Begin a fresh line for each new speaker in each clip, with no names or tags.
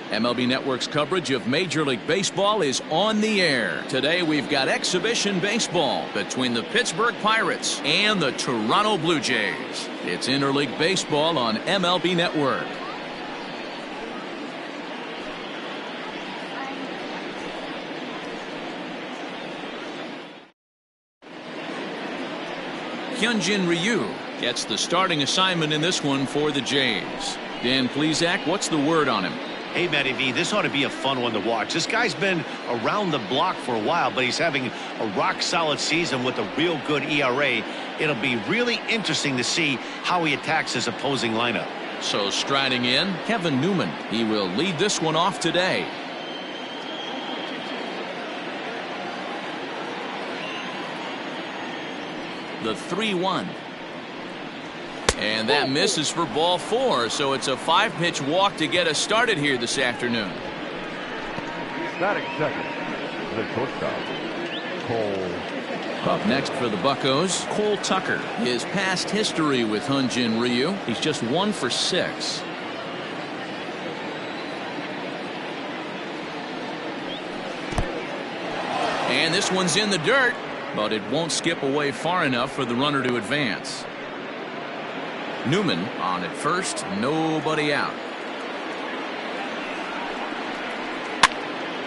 MLB Network's coverage of Major League Baseball is on the air. Today we've got exhibition baseball between the Pittsburgh Pirates and the Toronto Blue Jays. It's interleague baseball on MLB Network. Hyunjin Ryu gets the starting assignment in this one for the Jays. Dan Plesac, what's the word on him?
Hey, Matty V, this ought to be a fun one to watch. This guy's been around the block for a while, but he's having a rock-solid season with a real good ERA. It'll be really interesting to see how he attacks his opposing lineup.
So striding in, Kevin Newman. He will lead this one off today. The 3-1. And that misses for ball 4, so it's a 5-pitch walk to get us started here this afternoon.
Batting second, the shortstop, Cole.
Up next for the Buccos, Cole Tucker. His past history with Hyunjin Ryu, he's just 1 for 6. And this one's in the dirt, but it won't skip away far enough for the runner to advance. Newman on at first, nobody out.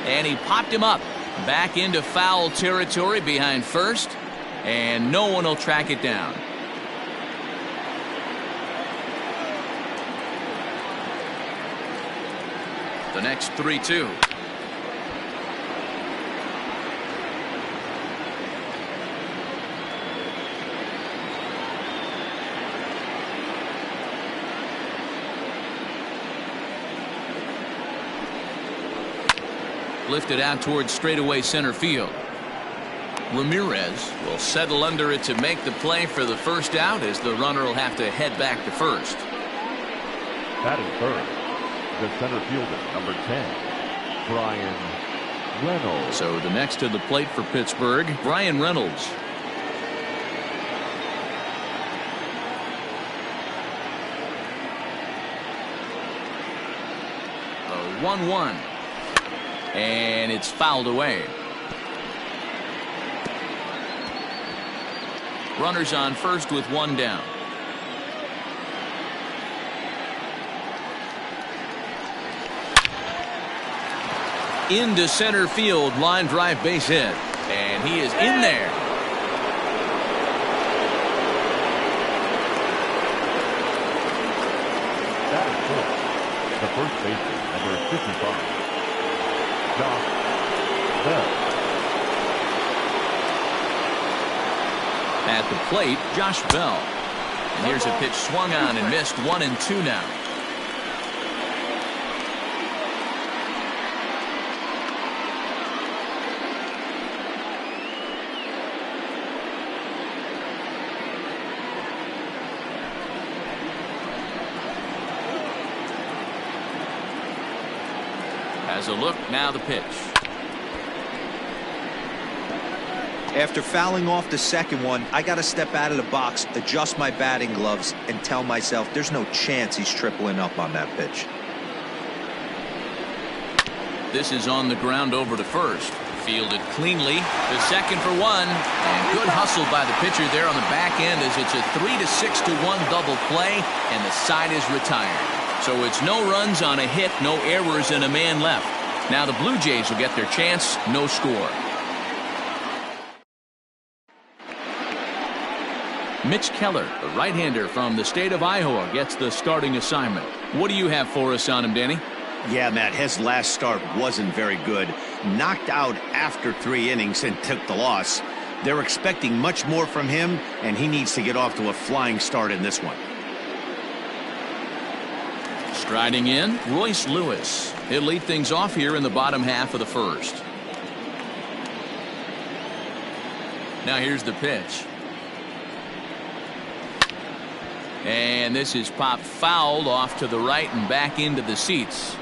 And he popped him up back into foul territory behind first, and no one will track it down. The next 3-2. Lifted out towards straightaway center field. Ramirez will settle under it to make the play for the first out, as the runner will have to head back to first.
Batting third, the center fielder, number 10, Bryan Reynolds.
So the next to the plate for Pittsburgh, Bryan Reynolds. A 1-1. And it's fouled away. Runners on first with 1 down. Into center field, line drive base hit. And he is in there.
That is the first baseman, number 55. Josh Bell.
At the plate, Josh Bell. And here's a pitch swung on and missed. 1-2 now. As a look, now the pitch.
After fouling off the second one, I got to step out of the box, adjust my batting gloves, and tell myself there's no chance he's tripling up on that pitch.
This is on the ground over to first. Fielded cleanly to second for 1. And good hustle by the pitcher there on the back end, as it's a 3-6-1 double play, and the side is retired. So it's no runs on a hit, no errors, and a man left. Now the Blue Jays will get their chance, no score. Mitch Keller, the right-hander from the state of Iowa, gets the starting assignment. What do you have for us on him, Danny?
Yeah, Matt, his last start wasn't very good. Knocked out after 3 innings and took the loss. They're expecting much more from him, and he needs to get off to a flying start in this one.
Striding in, Royce Lewis. He'll lead things off here in the bottom half of the first. Now here's the pitch. And this is popped fouled off to the right and back into the seats.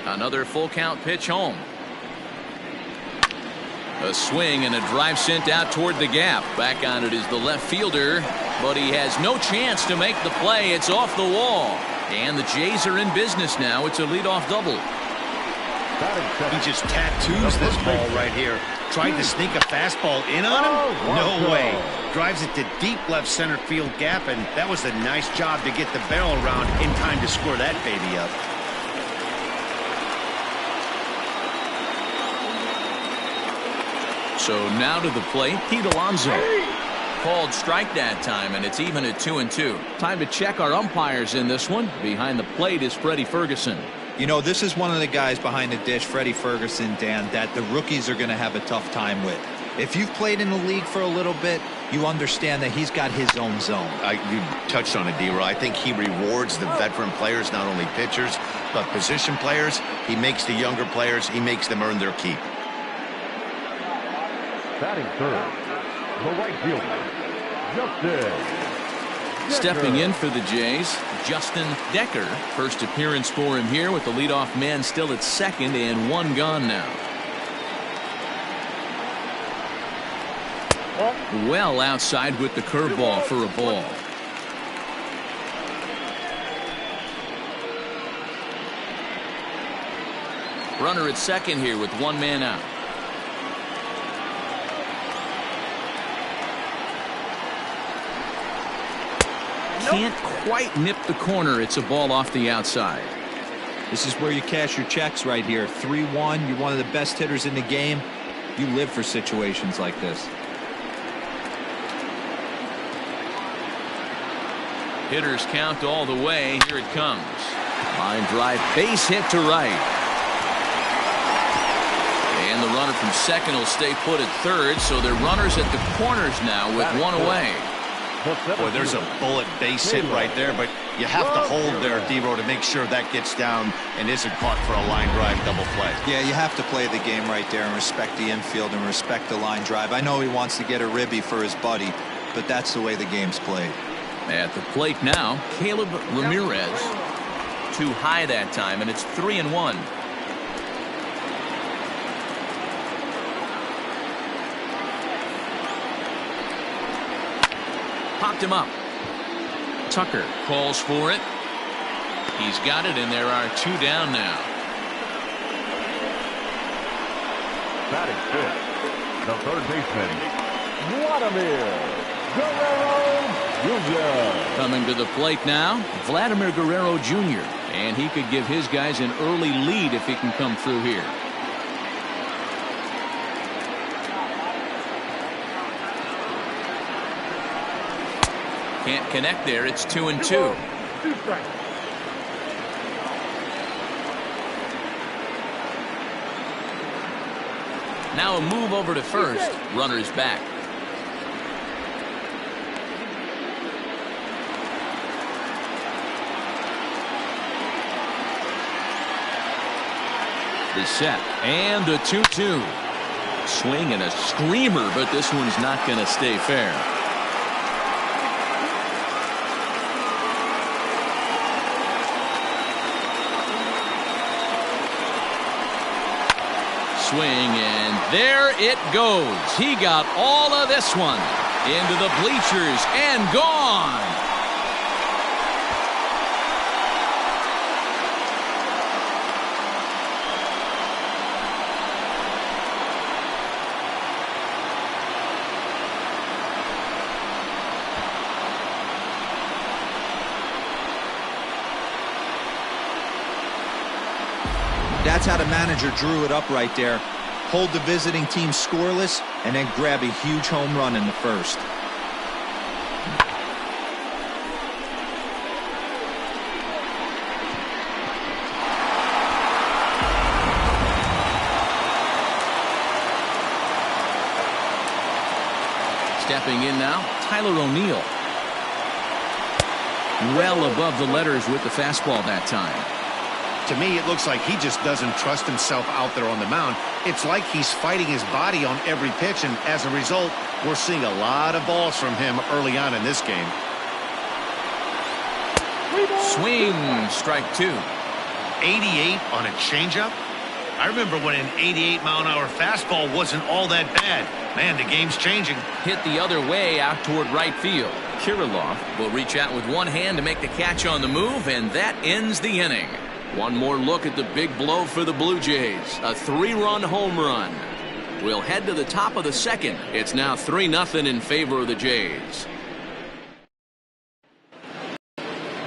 Another full count pitch home. A swing and a drive sent out toward the gap. Back on it is the left fielder, but he has no chance to make the play. It's off the wall. And the Jays are in business now. It's a leadoff double.
He just tattoos this ball right here. Tried to sneak a fastball in on him? No way. Drives it to deep left center field gap, and that was a nice job to get the barrel around in time to score that baby up.
So now to the plate, Pete Alonso. Called strike that time, and it's even at 2-2. Time to check our umpires in this one. Behind the plate is Freddie Ferguson.
You know, this is one of the guys behind the dish, Freddie Ferguson, Dan, that the rookies are going to have a tough time with. If you've played in the league for a little bit, you understand that he's got his own zone.
You touched on it, D-Roy. I think he rewards the veteran players, not only pitchers, but position players. He makes the younger players, he makes them earn their keep.
Batting third, the right fielder, Justin.
Stepping in for the Jays, Justin Decker. First appearance for him here with the leadoff man still at second and one gone now. Well outside with the curveball for a ball. Runner at second here with one man out. Can't quite nip the corner. It's a ball off the outside.
This is where you cash your checks right here. 3-1. You're one of the best hitters in the game. You live for situations like this.
Hitters count all the way. Here it comes. Line drive, base hit to right. And the runner from second will stay put at third, so they're runners at the corners now with one away.
Boy, there's a bullet base hit right there, but you have to hold there, D-Roy, to make sure that gets down and isn't caught for a line drive double play.
Yeah, you have to play the game right there and respect the infield and respect the line drive. I know he wants to get a ribby for his buddy, but that's the way the game's played.
At the plate now, Caleb Ramirez. Too high that time, and it's 3-1. Popped him up. Tucker calls for it. He's got it, and there are two down now.
Batting fifth, the third baseman, Vladimir Guerrero Jr.
Coming to the plate now, Vladimir Guerrero Jr. And he could give his guys an early lead if he can come through here. Can't connect there. It's 2-2. Now a move over to first. Runner's back. The set and the 2-2. Swing and a screamer, but this one's not going to stay fair. Swing, and there it goes. He got all of this one into the bleachers and gone.
That's how the manager drew it up right there. Hold the visiting team scoreless and then grab a huge home run in the first.
Stepping in now, Tyler O'Neill. Well above the letters with the fastball that time.
To me, it looks like he just doesn't trust himself out there on the mound. It's like he's fighting his body on every pitch, and as a result, we're seeing a lot of balls from him early on in this game.
Swing, strike two.
88 on a changeup? I remember when an 88-mile-an-hour fastball wasn't all that bad. Man, the game's changing.
Hit the other way out toward right field. Kirilloff will reach out with one hand to make the catch on the move, and that ends the inning. One more look at the big blow for the Blue Jays. A 3-run home run. We'll head to the top of the second. It's now 3-0 in favor of the Jays.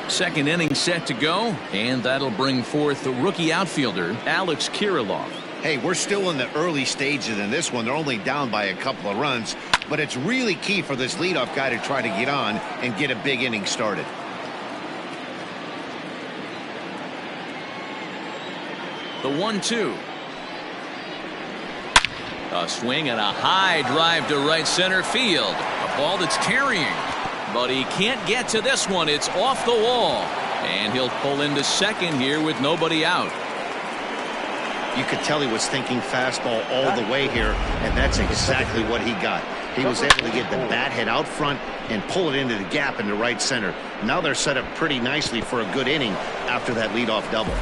Second inning set to go, and that'll bring forth the rookie outfielder, Alex Kirilloff.
Hey, we're still in the early stages in this one. They're only down by a couple of runs, but it's really key for this leadoff guy to try to get on and get a big inning started.
The 1-2. A swing and a high drive to right center field. A ball that's carrying. But he can't get to this one. It's off the wall. And he'll pull into second here with nobody out.
You could tell he was thinking fastball all the way here, and that's exactly what he got. He was able to get the bat head out front and pull it into the gap into right center. Now they're set up pretty nicely for a good inning after that leadoff double.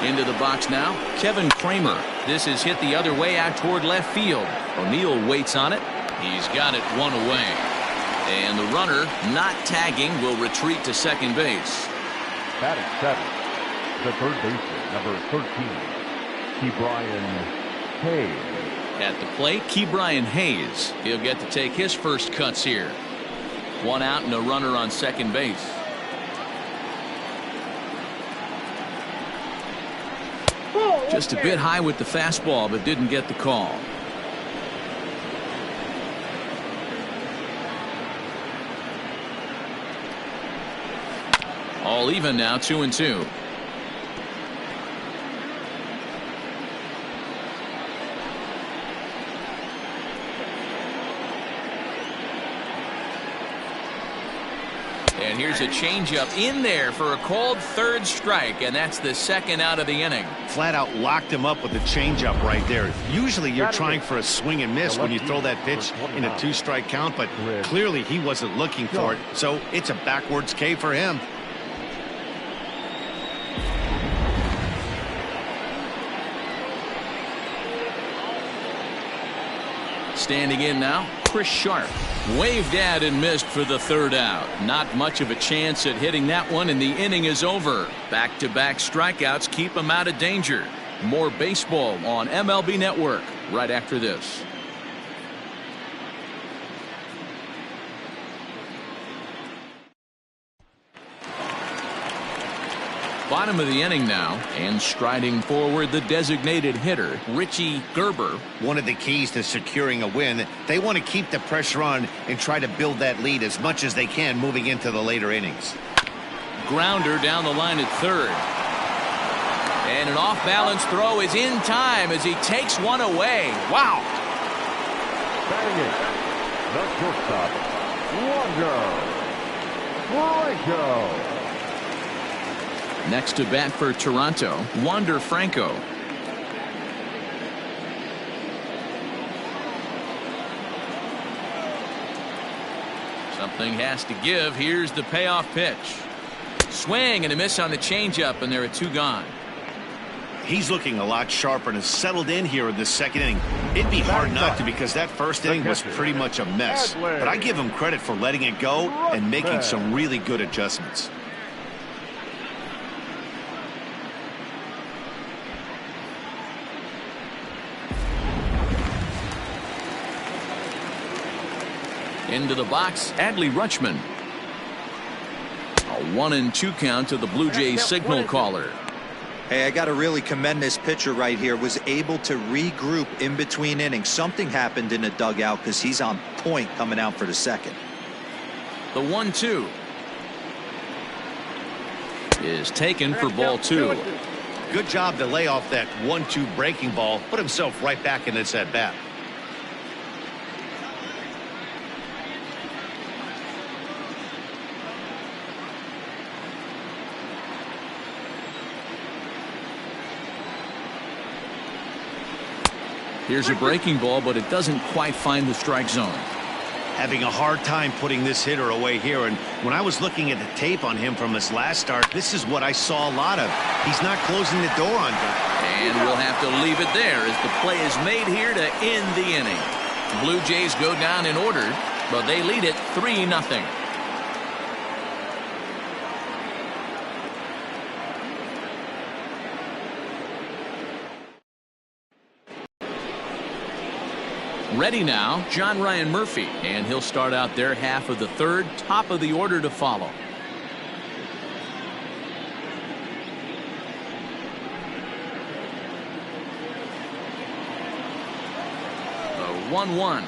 Into the box now, Kevin Kramer. This is hit the other way out toward left field. O'Neill waits on it. He's got it one away. And the runner, not tagging, will retreat to second base.
Batting seventh, the third baseman, number 13, Ke'Bryan Hayes.
At the plate, Ke'Bryan Hayes. He'll get to take his first cuts here. One out and a runner on second base. Just a bit high with the fastball, but didn't get the call. All even now, 2-2. And here's a changeup in there for a called third strike, and that's the second out of the inning.
Flat out locked him up with the changeup right there. Usually you're trying for a swing and miss when you throw that pitch in a 2-strike count, but clearly he wasn't looking for it, so it's a backwards K for him.
Standing in now, Chris Sharp. Waved at and missed for the third out. Not much of a chance at hitting that one, and the inning is over. Back-to-back strikeouts keep him out of danger. More baseball on MLB Network right after this. Bottom of the inning now, and striding forward the designated hitter, Richie Gerber.
One of the keys to securing a win, they want to keep the pressure on and try to build that lead as much as they can moving into the later innings.
Grounder down the line at third. And an off-balance throw is in time as he takes one away. Wow.
Batting it, the shortstop, Wander Franco.
Next to bat for Toronto, Wander Franco. Something has to give. Here's the payoff pitch. Swing and a miss on the changeup, and there are two gone.
He's looking a lot sharper and has settled in here in this second inning. It'd be hard not to, because that first inning was pretty much a mess. But I give him credit for letting it go and making some really good adjustments.
Into the box, Adley Rutschman. A 1-2 count to the Blue Jays signal caller.
Hey, I got to really commend this pitcher right here. Was able to regroup in between innings. Something happened in the dugout because he's on point coming out for the second.
The 1-2 is taken for ball two.
Good job to lay off that 1-2 breaking ball. Put himself right back in this at bat.
Here's a breaking ball, but it doesn't quite find the strike zone.
having a hard time putting this hitter away here. And when I was looking at the tape on him from his last start, this is what I saw a lot of. He's not closing the door on guys.
And we'll have to leave it there as the play is made here to end the inning. Blue Jays go down in order, but they lead it 3-0. Ready now, John Ryan Murphy, and he'll start out their half of the third, top of the order to follow. The 1-1.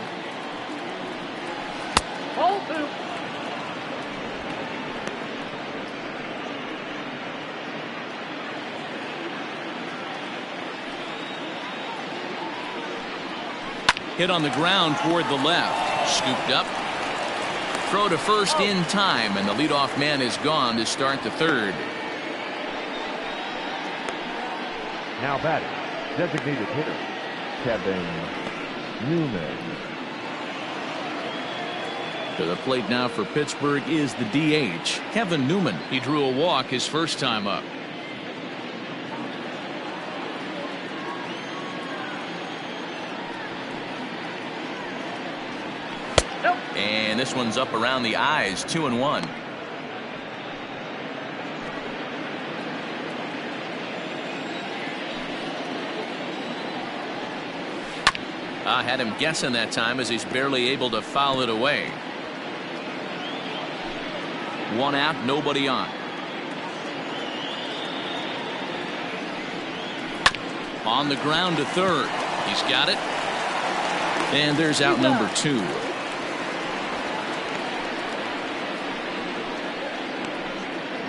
Hit on the ground toward the left. Scooped up. Throw to first in time, and the leadoff man is gone to start the third.
Now batting, designated hitter, Kevin Newman.
To the plate now for Pittsburgh is the DH, Kevin Newman. He drew a walk his first time up. And this one's up around the eyes, 2-1. I had him guessing that time as he's barely able to foul it away. One out, nobody on. On the ground to third. He's got it. And there's out number 2.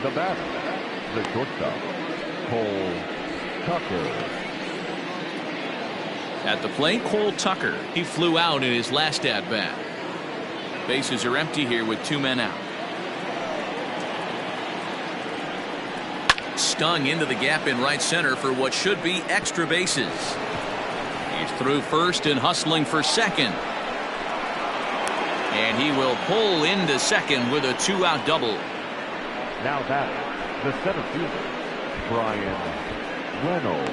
The batter, the shortstop, Cole Tucker.
At the plate, Cole Tucker. He flew out in his last at-bat. Bases are empty here with 2 men out. Stung into the gap in right center for what should be extra bases. He's through first and hustling for second. And he will pull into second with a 2-out double.
Now batting, the center fielder, Brian Reynolds.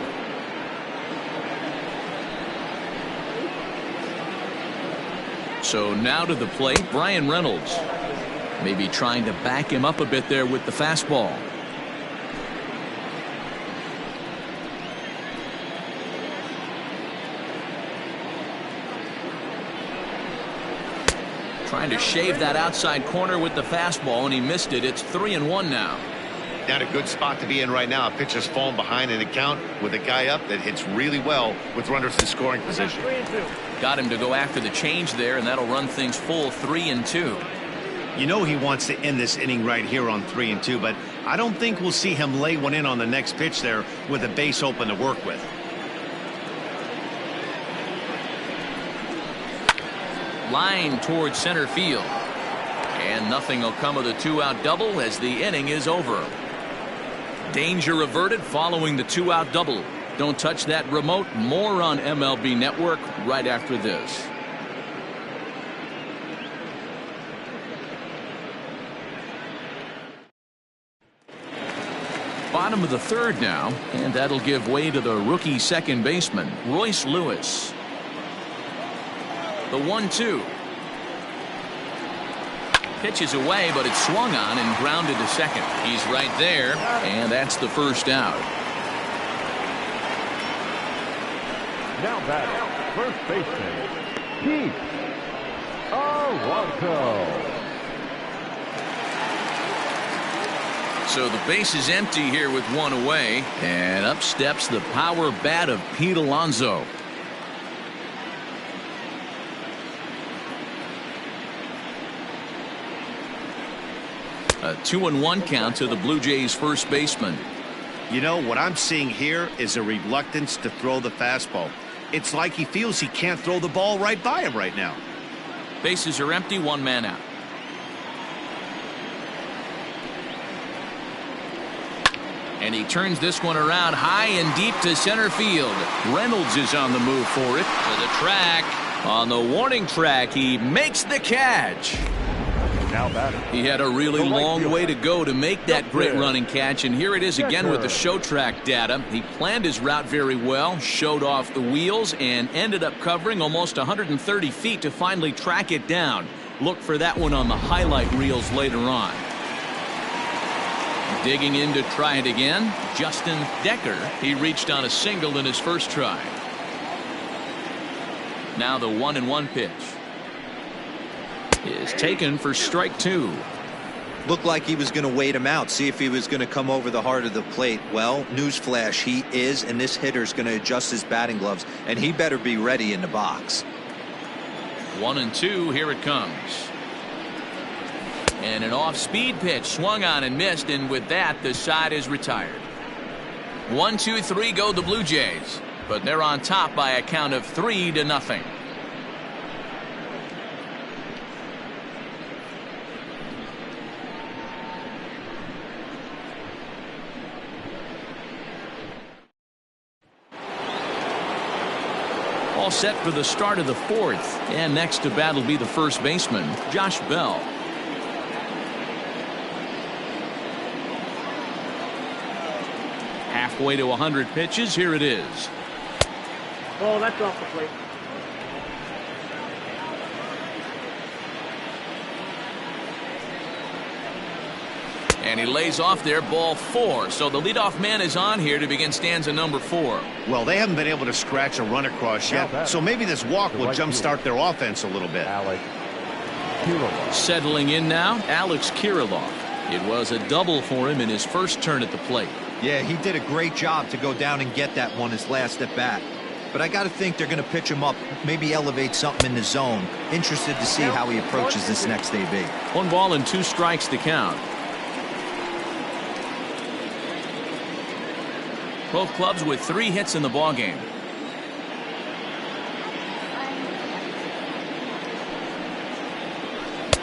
So now to the plate, Brian Reynolds. Maybe trying to back him up a bit there with the fastball. Trying to shave that outside corner with the fastball, and he missed it. It's 3-1 now.
Not a good spot to be in right now. A pitcher's falling behind in the count with a guy up that hits really well with runners in scoring position.
Got him to go after the change there, and that'll run things full 3-2.
You know he wants to end this inning right here on 3-2, but I don't think we'll see him lay one in on the next pitch there with a base open to work with.
Line towards center field. And nothing will come of the 2-out double as the inning is over. Danger averted following the 2-out double. Don't touch that remote. More on MLB Network right after this. Bottom of the third now, and that'll give way to the rookie second baseman, Royce Lewis. The 1-2. Pitch is away, but it's swung on and grounded to second. He's right there, and that's the first out.
Now batting, first baseman, Pete Alonso.
So the base is empty here with 1 away, and up steps the power bat of Pete Alonso. A 2-1 count to the Blue Jays first baseman.
You know, what I'm seeing here is a reluctance to throw the fastball. It's like he feels he can't throw the ball right by him right now.
Bases are empty, 1 man out. And he turns this one around high and deep to center field. Reynolds is on the move for it. To the track. On the warning track, he makes the catch.
Now batting.
He had a really long way to go to make that great running catch, and here it is again with the show track data. He planned his route very well, showed off the wheels, and ended up covering almost 130 feet to finally track it down. Look for that one on the highlight reels later on. Digging in to try it again, Justin Decker. He reached on a single in his first try. Now the 1-1 pitch is taken for strike 2.
Looked like he was going to wait him out, see if he was going to come over the heart of the plate. Well, newsflash, he is, and this hitter's going to adjust his batting gloves, and he better be ready in the box.
1-2, here it comes. And an off-speed pitch swung on and missed, and with that, the side is retired. 1-2-3 go the Blue Jays, but they're on top by a count of 3-0. All set for the start of the 4th, and next to bat will be the first baseman, Josh Bell. Halfway to 100 pitches, here it is.
Oh, that's off the plate.
And he lays off there, ball 4. So the leadoff man is on here to begin stanza number 4.
Well, they haven't been able to scratch a run across yet, so maybe this walk will jumpstart their offense a little bit.
Alex Kirilloff.
Settling in now, Alex Kirilloff. It was a double for him in his first turn at the plate.
Yeah, he did a great job to go down and get that one his last at bat. But I got to think they're going to pitch him up, maybe elevate something in the zone. Interested to see how he approaches this next AB.
1 ball and 2 strikes to count. Both clubs with 3 hits in the ballgame.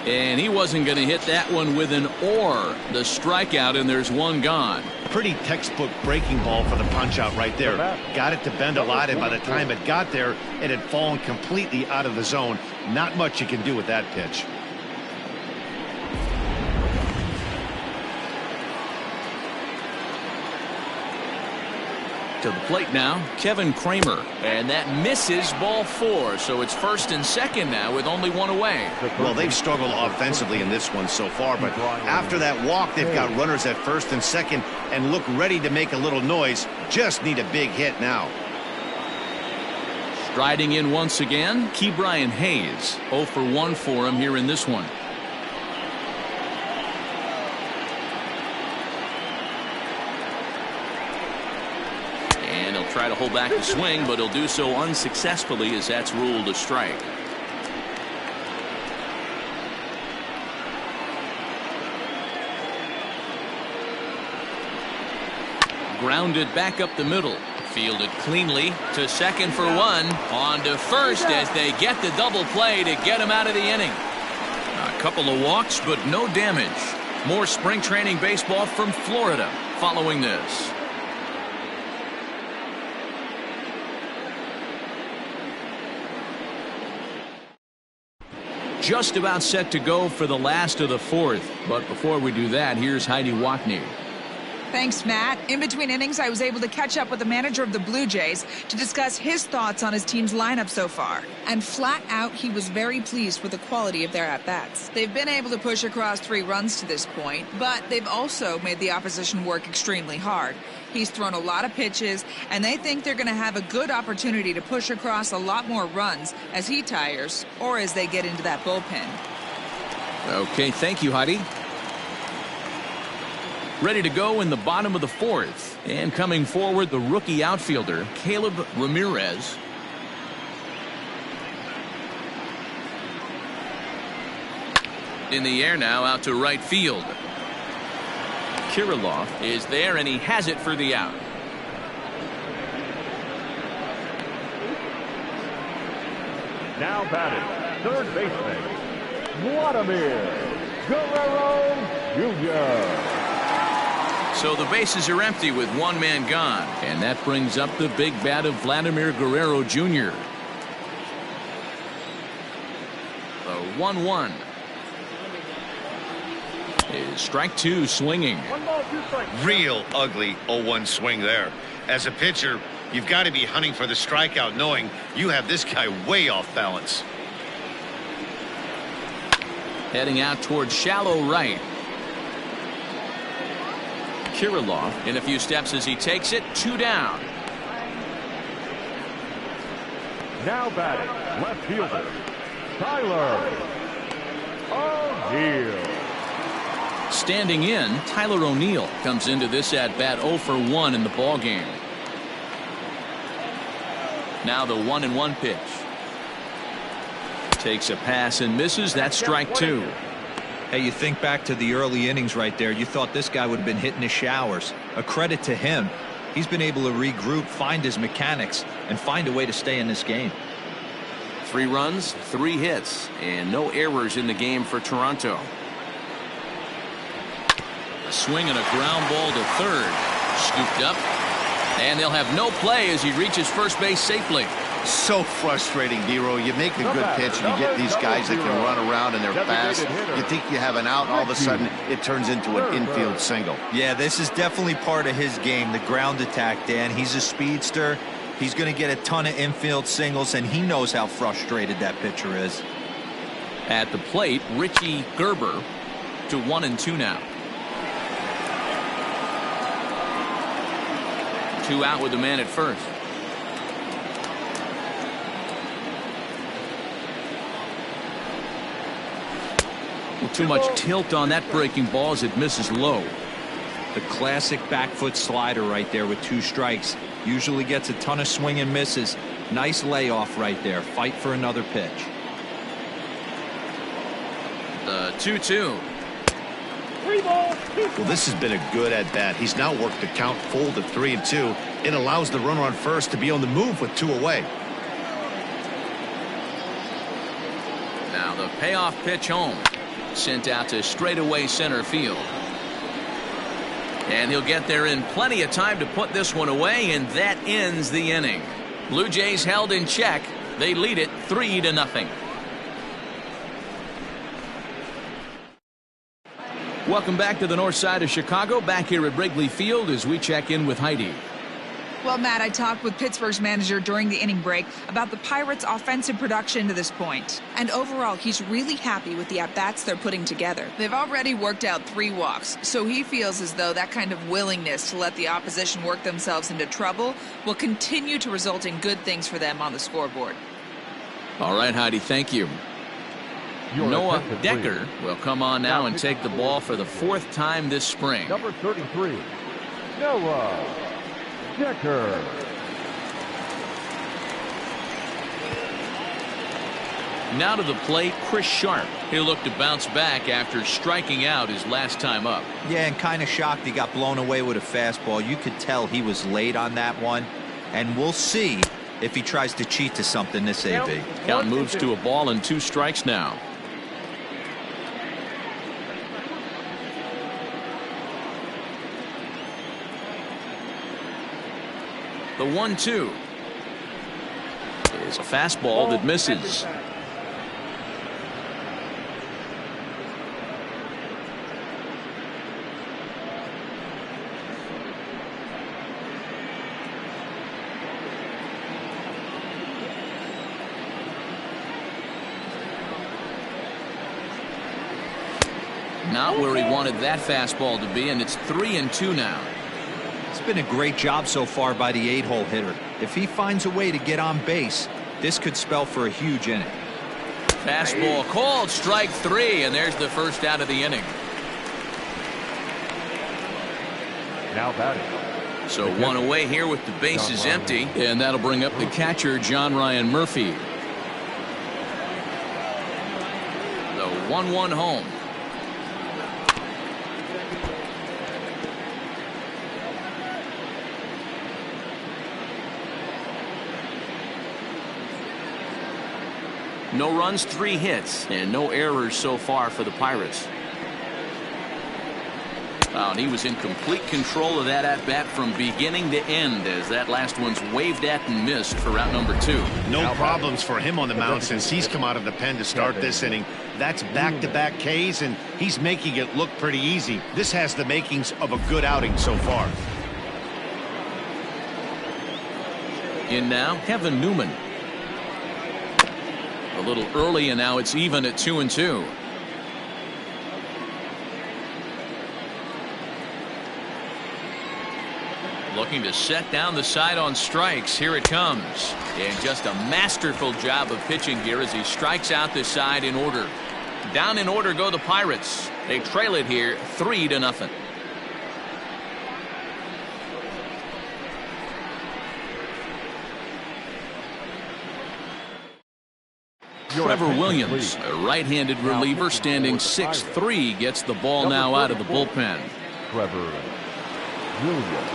And he wasn't going to hit that one with an or. The strikeout, and there's 1 gone.
Pretty textbook breaking ball for the punch out right there. Got it to bend a lot, and by the time it got there, it had fallen completely out of the zone. Not much you can do with that pitch.
To the plate now, Kevin Kramer, and that misses, ball 4. So it's first and second now with only 1 away.
Well, they've struggled offensively in this one so far, but after that walk, they've got runners at first and second and look ready to make a little noise. Just need a big hit now.
Striding in once again, Ke'Bryan Hayes. 0 for 1 for him here in this one. Try to hold back the swing, but he'll do so unsuccessfully as that's ruled a strike. Grounded back up the middle. Fielded cleanly to second for 1. On to first as they get the double play to get him out of the inning. A couple of walks, but no damage. More spring training baseball from Florida following this. Just about set to go for the last of the 4th. But before we do that, here's Heidi Watney.
Thanks, Matt. In between innings, I was able to catch up with the manager of the Blue Jays to discuss his thoughts on his team's lineup so far. And flat out, he was very pleased with the quality of their at-bats. They've been able to push across 3 runs to this point, but they've also made the opposition work extremely hard. He's thrown a lot of pitches, and they think they're going to have a good opportunity to push across a lot more runs as he tires or as they get into that bullpen.
Okay, thank you, Heidi. Ready to go in the bottom of the 4th. And coming forward, the rookie outfielder, Caleb Ramirez. In the air now, out to right field. Kirilloff is there, and he has it for the out.
Now batting, third baseman, Vladimir Guerrero Jr.
So the bases are empty with 1 man gone, and that brings up the big bat of Vladimir Guerrero Jr. 1-1. Is strike two swinging.
1 ball, 2 strikes.
Real ugly 0-1 swing there. As a pitcher, you've got to be hunting for the strikeout, knowing you have this guy way off balance.
Heading out towards shallow right. Kirilloff in a few steps as he takes it. 2 down.
Now batting, left fielder, Tyler O'Neill.
Standing in, Tyler O'Neill comes into this at bat 0 for 1 in the ball game. Now the 1-1 pitch. Takes a pass and misses. That's strike 2.
Hey, you think back to the early innings right there. You thought this guy would have been hitting his showers. A credit to him. He's been able to regroup, find his mechanics, and find a way to stay in this game.
3 runs, 3 hits, and no errors in the game for Toronto. A swing and a ground ball to third. Scooped up. And they'll have no play as he reaches first base safely.
So frustrating, Dero. You make a good pitch and you get these guys that can run around and they're fast. You think you have an out, and all of a sudden it turns into an infield single.
Yeah, this is definitely part of his game, the ground attack, Dan. He's a speedster. He's going to get a ton of infield singles, and he knows how frustrated that pitcher is.
At the plate, Richie Gerber to 1-2 now. 2 out with the man at first. Well, too much tilt on that breaking ball as it misses low.
The classic back foot slider right there with 2 strikes. Usually gets a ton of swing and misses. Nice layoff right there. Fight for another pitch.
The 2-2.
3 balls, 2
Well, this has been a good at bat. He's now worked the count full to 3-2. It allows the runner on first to be on the move with 2 away.
Now the payoff pitch home. Sent out to straightaway center field. And he'll get there in plenty of time to put this one away, and that ends the inning. Blue Jays held in check. They lead it 3-0. Welcome back to the north side of Chicago, back here at Wrigley Field as we check in with Heidi.
Well, Matt, I talked with Pittsburgh's manager during the inning break about the Pirates' offensive production to this point. And overall, he's really happy with the at-bats they're putting together. They've already worked out 3 walks, so he feels as though that kind of willingness to let the opposition work themselves into trouble will continue to result in good things for them on the scoreboard.
All right, Heidi, thank you. Noah Decker will come on now and take the ball for the 4th time this spring.
Number 33, Noah Decker.
Now to the plate, Chris Sharp. He'll look to bounce back after striking out his last time up.
Yeah, and kind of shocked he got blown away with a fastball. You could tell he was late on that one. And we'll see if he tries to cheat to something this AB.
Count moves to a ball and 2 strikes now. The 1-2 is a fastball that misses. Not where he wanted that fastball to be, and it's 3-2 now.
It's been a great job so far by the 8-hole hitter. If he finds a way to get on base, this could spell for a huge inning.
Fastball called, strike 3, and there's the first out of the inning.
Now batting.
So 1 away here with the bases empty, and that'll bring up the catcher, John Ryan Murphy. The 1-1 home. No runs, 3 hits, and no errors so far for the Pirates. And he was in complete control of that at-bat from beginning to end as that last one's waved at and missed for route number 2.
No problems for him on the mound since he's come out of the pen to start this inning. That's back-to-back Ks, and he's making it look pretty easy. This has the makings of a good outing so far.
In now, Kevin Newman. A little early, and now it's even at 2-2. Looking to set down the side on strikes. Here it comes. And just a masterful job of pitching here as he strikes out the side in order. Down in order go the Pirates. They trail it here 3-0. Trevor Williams, a right-handed reliever standing 6'3", gets the ball now out of the bullpen.
Trevor Williams.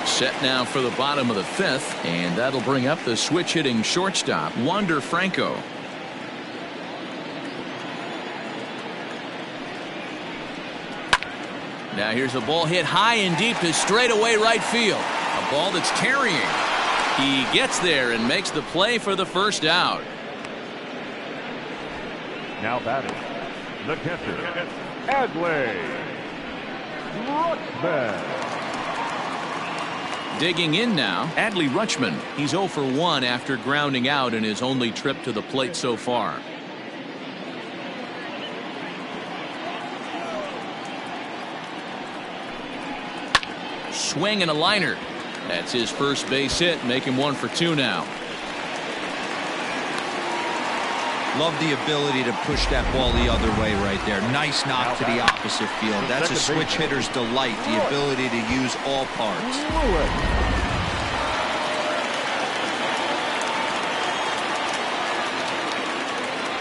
Set now for the bottom of the 5th, and that'll bring up the switch-hitting shortstop, Wander Franco. Now here's a ball hit high and deep to straightaway right field. A ball that's carrying. He gets there and makes the play for the first out.
Now batting, the catcher, Adley Rutschman.
Digging in now, Adley Rutschman. He's 0 for 1 after grounding out in his only trip to the plate so far. Swing and a liner. That's his first base hit, make him 1 for 2 now.
Love the ability to push that ball the other way right there. Nice knock to the opposite field. That's a switch hitter's delight, the ability to use all parts.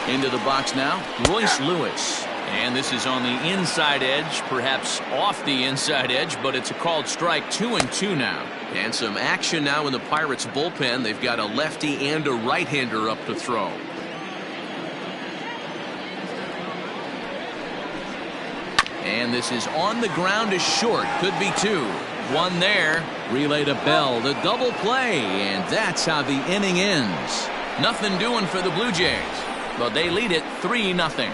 Into the box now, Royce Lewis. And this is on the inside edge, perhaps off the inside edge, but it's a called strike. 2-2 now. And some action now in the Pirates bullpen. They've got a lefty and a right-hander up to throw. And this is on the ground is short. Could be 2. 1 there. Relay to Bell. The double play. And that's how the inning ends. Nothing doing for the Blue Jays. But they lead it 3-0.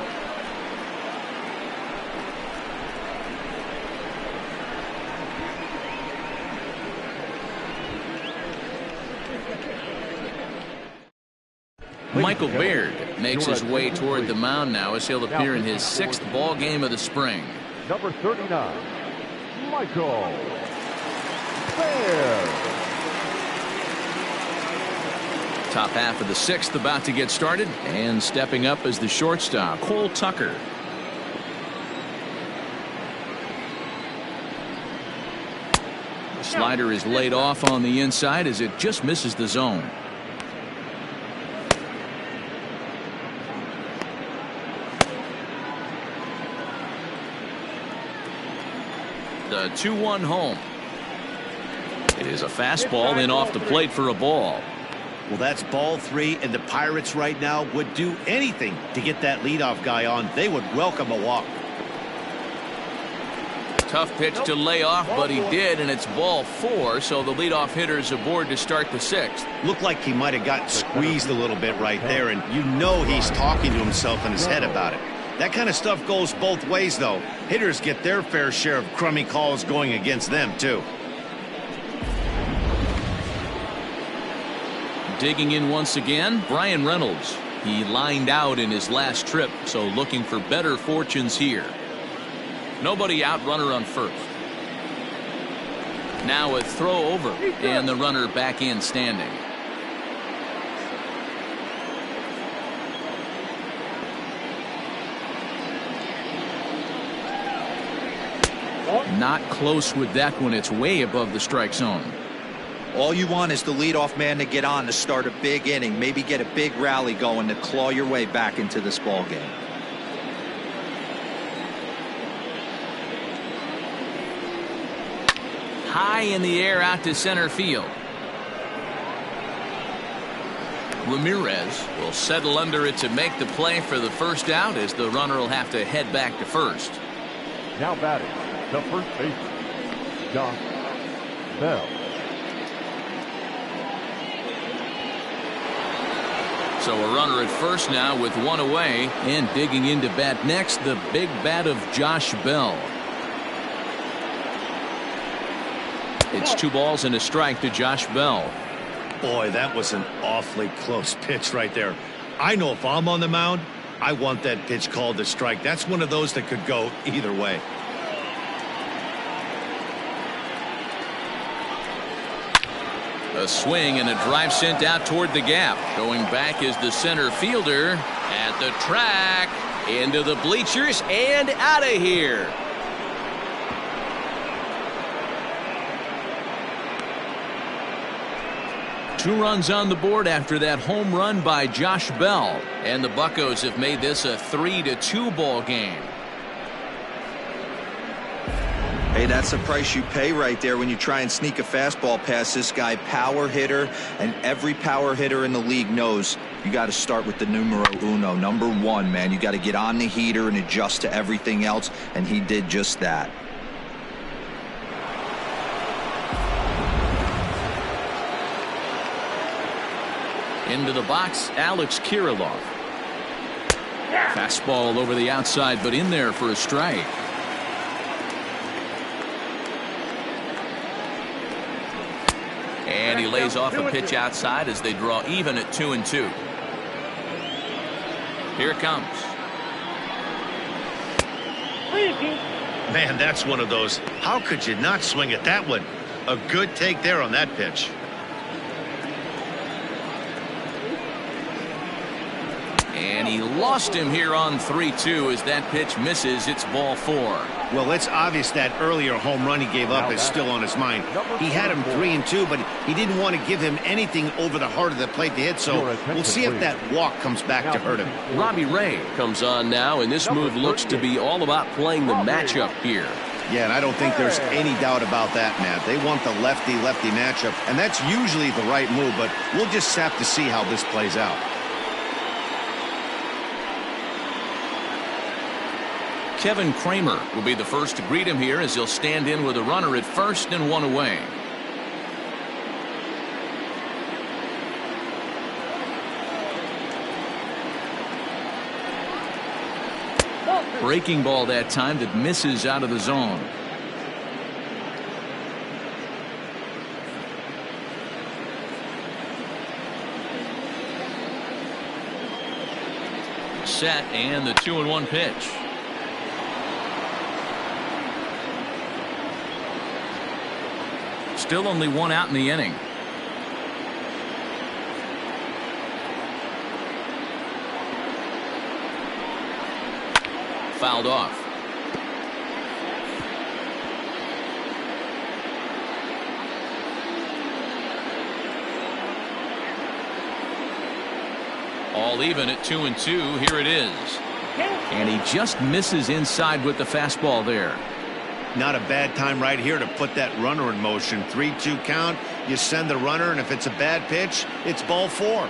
Michael Baird makes his way toward the mound now as he'll appear in his 6th ball game of the spring.
Number 39, Michael Baird.
Top half of the 6th about to get started, and stepping up as the shortstop, Cole Tucker. The slider is laid off on the inside as it just misses the zone. The 2-1 home. It is a fastball in off the plate for a ball.
Well, that's ball 3, and the Pirates right now would do anything to get that leadoff guy on. They would welcome a walk.
Tough pitch to lay off, but he did, and it's ball 4, so the leadoff hitter's aboard to start the 6th.
Looked like he might have got squeezed a little bit right there, and you know he's talking to himself in his head about it. That kind of stuff goes both ways, though. Hitters get their fair share of crummy calls going against them, too.
Digging in once again, Brian Reynolds. He lined out in his last trip, so looking for better fortunes here. Nobody out, runner on first. Now a throw over, and the runner back in standing. Not close with that one. It's way above the strike zone.
All you want is the leadoff man to get on to start a big inning, maybe get a big rally going to claw your way back into this ball game. High
in the air out to center field. Ramirez will settle under it to make the play for the first out, as the runner will have to head back to first.
Now batting, the first baseman, Josh Bell.
So a runner at first now with one away, and digging into bat next, the big bat of Josh Bell. It's 2 balls and a strike to Josh Bell.
Boy, that was an awfully close pitch right there. I know if I'm on the mound, I want that pitch called a strike. That's one of those that could go either way.
A swing and a drive sent out toward the gap. Going back is the center fielder at the track, into the bleachers and out of here. Two runs on the board after that home run by Josh Bell, and the Buccos have made this a 3-2 ball game.
Hey, that's the price you pay right there when you try and sneak a fastball past this guy. Power hitter, and every power hitter in the league knows you got to start with the numero uno, number 1, man. You got to get on the heater and adjust to everything else, and he did just that.
Into the box, Alex Kirilloff. Fastball over the outside, but in there for a strike. And he lays off a pitch outside as they draw even at 2-2. Here it comes.
Man, that's one of those. How could you not swing at that one? A good take there on that pitch.
And he lost him here on 3-2 as that pitch misses. It's ball 4.
Well, it's obvious that earlier home run he gave up is still on his mind. He had him 3-2, but he didn't want to give him anything over the heart of the plate to hit, so we'll see if that walk comes back to hurt him.
Robbie Ray comes on now, and this move looks to be all about playing the matchup here.
Yeah, and I don't think there's any doubt about that, Matt. They want the lefty-lefty matchup, and that's usually the right move, but we'll just have to see how this plays out.
Kevin Kramer will be the first to greet him here as he'll stand in with a runner at first and 1 away. Breaking ball that time that misses out of the zone. Set, and the 2-1 pitch. Still only 1 out in the inning. Fouled off. All even at 2-2. Here it is. And he just misses inside with the fastball there.
Not a bad time right here to put that runner in motion. 3-2 count. You send the runner, and if it's a bad pitch, it's ball 4.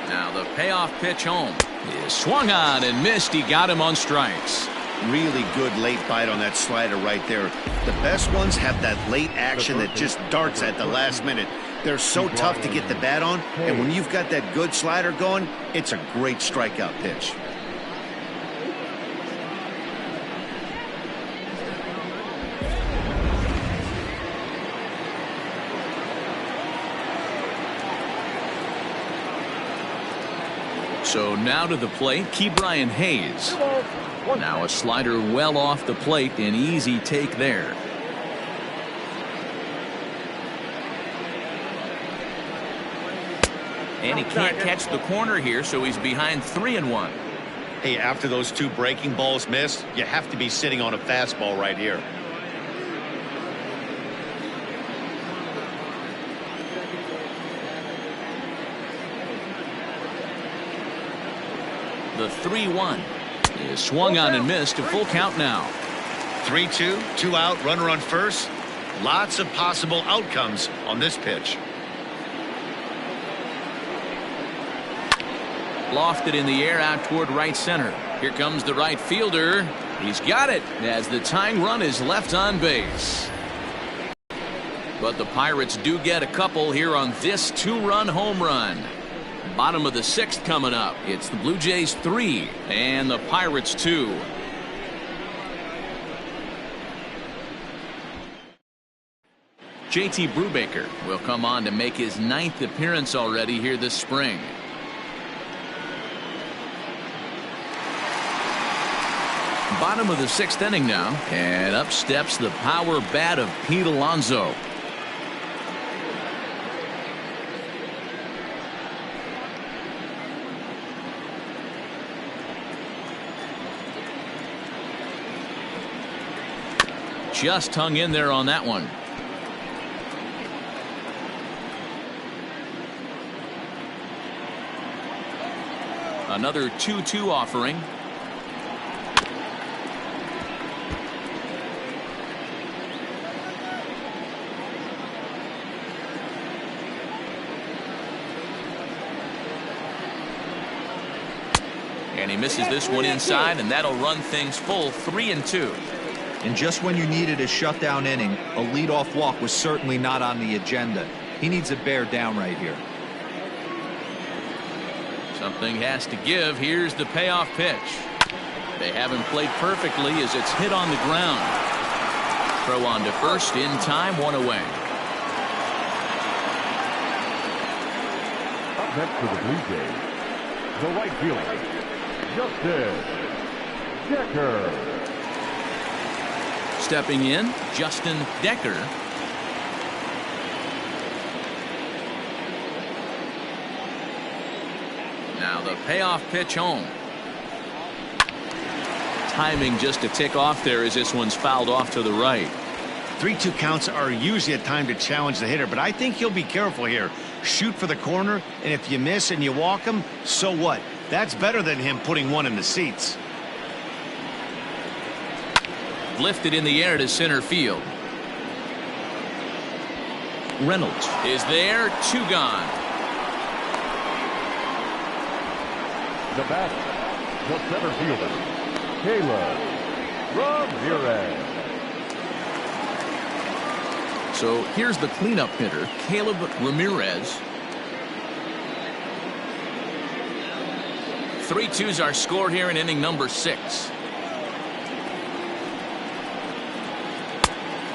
Now the payoff pitch home is swung on and missed. He got him on strikes.
Really good late bite on that slider right there. The best ones have that late action that just darts at the last minute. They're so tough to get the bat on, and when you've got that good slider going, it's a great strikeout pitch.
So now to the plate, Ke'Bryan Hayes. Now a slider well off the plate, an easy take there. And he can't catch the corner here, so he's behind 3-1.
Hey, after those 2 breaking balls missed, you have to be sitting on a fastball right here.
The 3-1 is swung on and missed. A full count now.
3-2, 2 out, runner on first. Lots of possible outcomes on this pitch.
Lofted in the air out toward right center. Here comes the right fielder. He's got it as the tying run is left on base. But the Pirates do get a couple here on this 2-run home run. Bottom of the 6th coming up. It's the Blue Jays 3 and the Pirates 2. JT Brubaker will come on to make his 9th appearance already here this spring. Bottom of the 6th inning now, and up steps the power bat of Pete Alonso. Just hung in there on that one. Another 2-2 offering. And he misses this one inside, and that'll run things full 3-2.
And just when you needed a shutdown inning, a leadoff walk was certainly not on the agenda. He needs a bear down right here.
Something has to give. Here's the payoff pitch. They haven't played perfectly as it's hit on the ground. Throw on to first in time, 1 away.
Up next for the Blue Jays, the right fielder, Justin Decker.
Stepping in, Justin Decker. Now the payoff pitch home. Timing just to tick off there as this one's fouled off to the right.
3-2 counts are usually a time to challenge the hitter, but I think he'll be careful here. Shoot for the corner, and if you miss and you walk him, so what? That's better than him putting one in the seats.
Lifted in the air to center field. Reynolds is there, 2 gone.
The batter, the center fielder, Caleb Ramirez.
So here's the cleanup hitter, Caleb Ramirez. 3-2's our score here in inning number 6.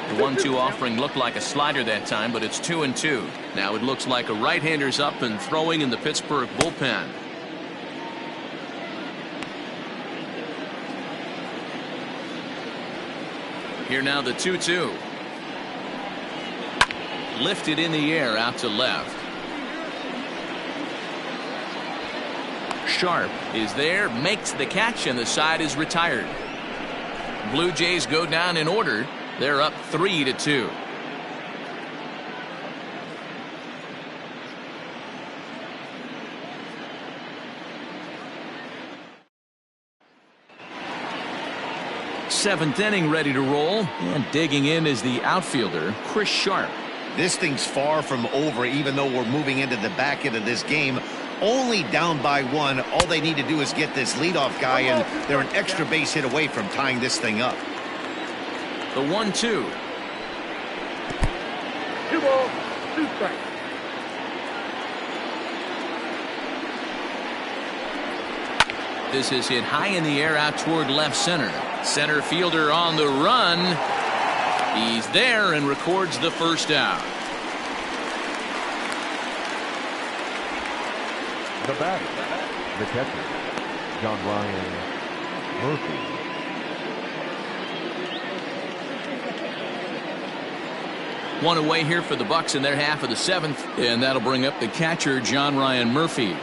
The 1-2 offering looked like a slider that time, but it's 2-2. Now it looks like a right-hander's up and throwing in the Pittsburgh bullpen. Here now the 2-2. Lifted in the air out to left. Sharp is there, makes the catch, and the side is retired. Blue Jays go down in order. They're up 3-2. Seventh inning ready to roll, and digging in is the outfielder, Chris Sharp.
This thing's far from over, even though we're moving into the back end of this game. Only down by 1. All they need to do is get this leadoff guy, and they're an extra base hit away from tying this thing up.
The 1-2.
2 balls, 2 strikes.
This is hit high in the air out toward left center. Center fielder on the run. He's there and records the first out.
The batter, the catcher, John Ryan Murphy.
One away here for the Bucks in their half of the 7th, and that'll bring up the catcher, John Ryan Murphy.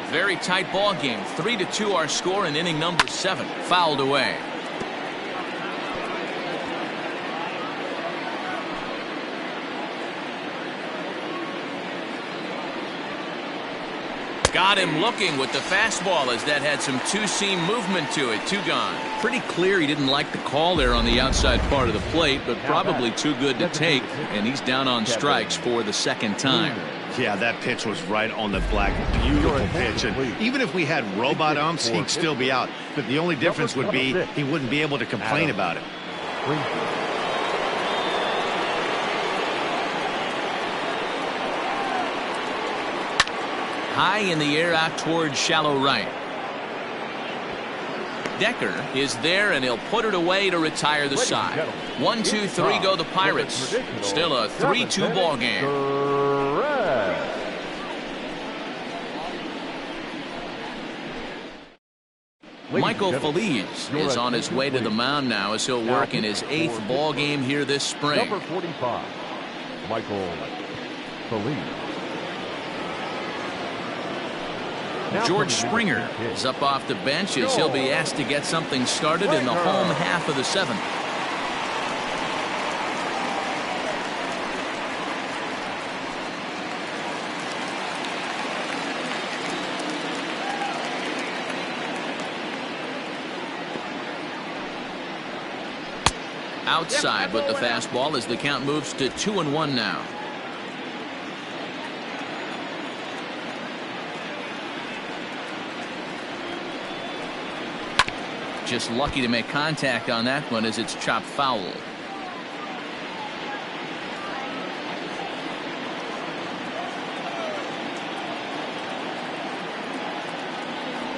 Very tight ball game. 3-2 our score in inning number 7. Fouled away. Got him looking with the fastball as that had some two-seam movement to it. 2 gone. Pretty clear he didn't like the call there on the outside part of the plate, but probably too good to take, and he's down on strikes for the second time.
Yeah, that pitch was right on the black. Beautiful pitch. And even if we had robot umps, he'd still be out. But the only difference would be he wouldn't be able to complain about it.
High in the air out towards shallow right. Decker is there, and he'll put it away to retire the side. 1, 2, 3 go the Pirates. Still a 3-2 ball game. Michael Feliz is on his way to the mound now as he'll work in his 8th ball game here this spring.
Number 45, Michael Feliz.
George Springer is up off the bench as he'll be asked to get something started in the home half of the 7th. Outside with the fastball as the count moves to 2-1 now. Just lucky to make contact on that one as it's chopped foul.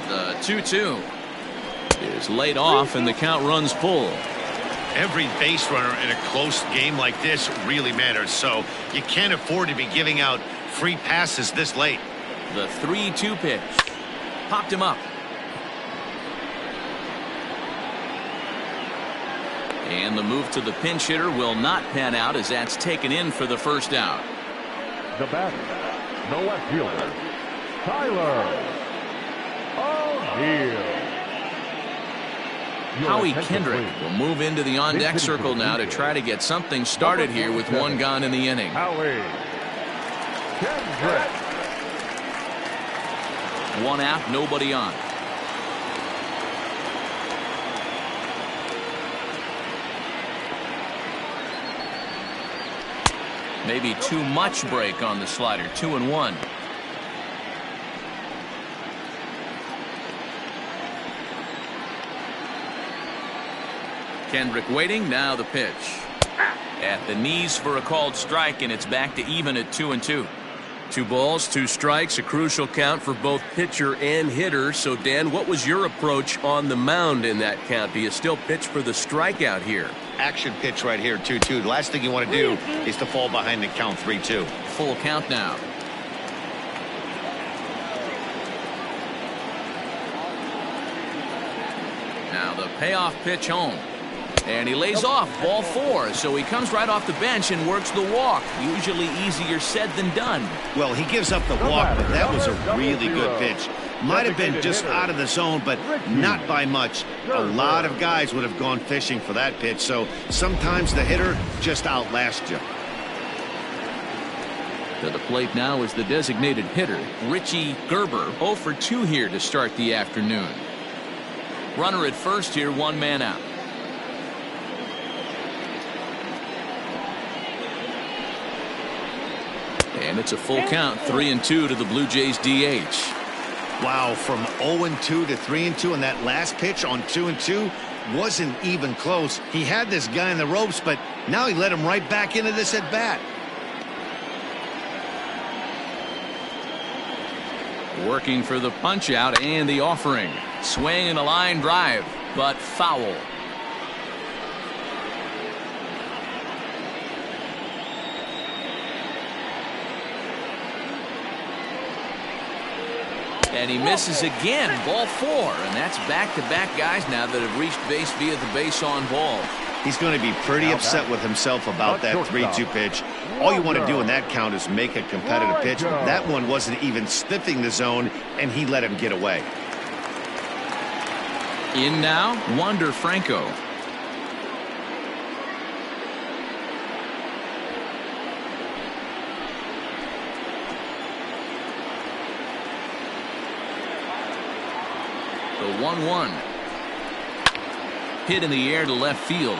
The 2-2 is laid off and the count runs full.
Every base runner in a close game like this really matters, so you can't afford to be giving out free passes this late.
The 3-2 pitch popped him up. And the move to the pinch hitter will not pan out as that's taken in for the first out.
The batter, the left fielder, Tyler O'Neill.
Howie Kendrick will move into the on-deck circle now to try to get something started here with 1 gone in the inning.
Howie Kendrick.
1 out, nobody on. Maybe too much break on the slider. 2-1. Kendrick waiting. Now the pitch. At the knees for a called strike, and it's back to even at 2-2.
2 balls, 2 strikes, a crucial count for both pitcher and hitter. So, Dan, what was your approach on the mound in that count? Do you still pitch for the strikeout here?
Action pitch right here, 2-2. The last thing you want to do is to fall behind the count 3-2.
Full count now. Now the payoff pitch home. And he lays off, ball 4, so he comes right off the bench and works the walk. Usually easier said than done.
Well, he gives up the walk, but that was a really good pitch. Might have been just out of the zone, but not by much. A lot of guys would have gone fishing for that pitch, so sometimes the hitter just outlasts you.
To the plate now is the designated hitter, Richie Gerber, 0 for 2 here to start the afternoon. Runner at first here, 1 man out. And it's a full count, 3-2 to the Blue Jays DH.
Wow, from 0-2 to 3-2, and that last pitch on 2-2 wasn't even close. He had this guy in the ropes, but now he let him right back into this at bat.
Working for the punch out and the offering. Swing and a line drive, but foul. And he misses again, ball 4, and that's back-to-back guys now that have reached base via the base on ball.
He's going to be pretty upset with himself about that 3-2 pitch. All you want to do in that count is make a competitive pitch. That one wasn't even sniffing the zone, and he let him get away.
In now, Wander Franco. The 1-1. Hit in the air to left field.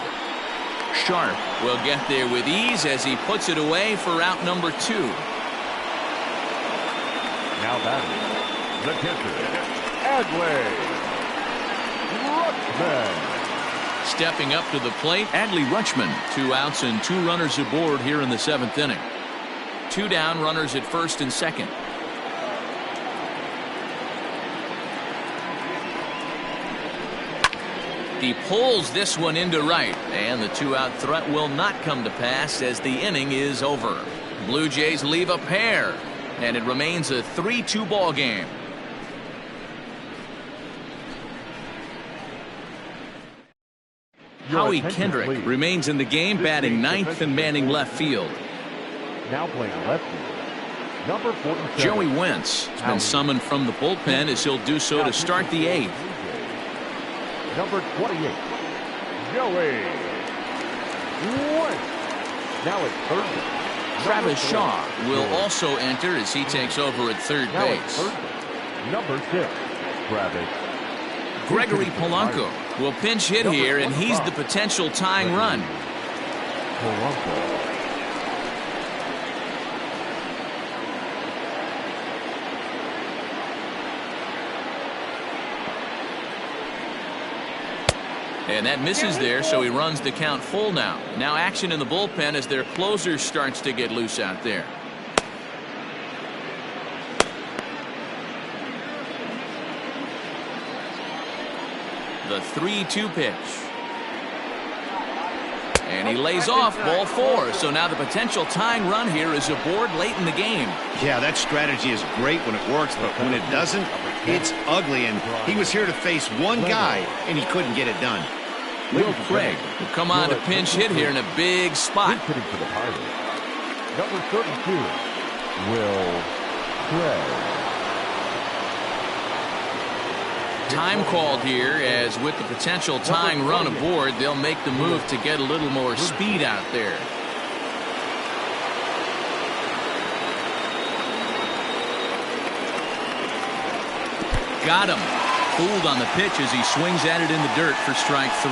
Sharp will get there with ease as he puts it away for out number 2.
Now batting, the catcher, Adley Rutschman.
Stepping up to the plate, Adley Rutschman. 2 outs and 2 runners aboard here in the 7th inning. 2 down, runners at first and second. He pulls this one into right, and the 2-out threat will not come to pass as the inning is over. Blue Jays leave a pair, and it remains a 3-2 ball game. Howie Kendrick remains in the game, batting 9th and manning left field.
Now playing left field, number 47.
Joey Wentz has been summoned from the bullpen as he'll do so to start the 8th.
Number 28, Joey Wentz. Now at third.
Travis Shaw will also enter as he takes over at third base.
Number 6, Travis.
Gregory Polanco will pinch hit here, and he's the potential tying run.
Polanco.
And that misses there, so he runs the count full now. Now action in the bullpen as their closer starts to get loose out there. The 3-2 pitch. And he lays off, ball 4. So now the potential tying run here is aboard late in the game.
Yeah, that strategy is great when it works, but when it doesn't, it's ugly. And he was here to face one guy, and he couldn't get it done.
Will Craig will come on to pinch hit here in a big spot.
Hitting for the Pirates. Number 32, Will Craig.
Time called here, as with the potential tying run aboard, they'll make the move to get a little more speed out there. Got him. Fooled on the pitch as he swings at it in the dirt for strike 3.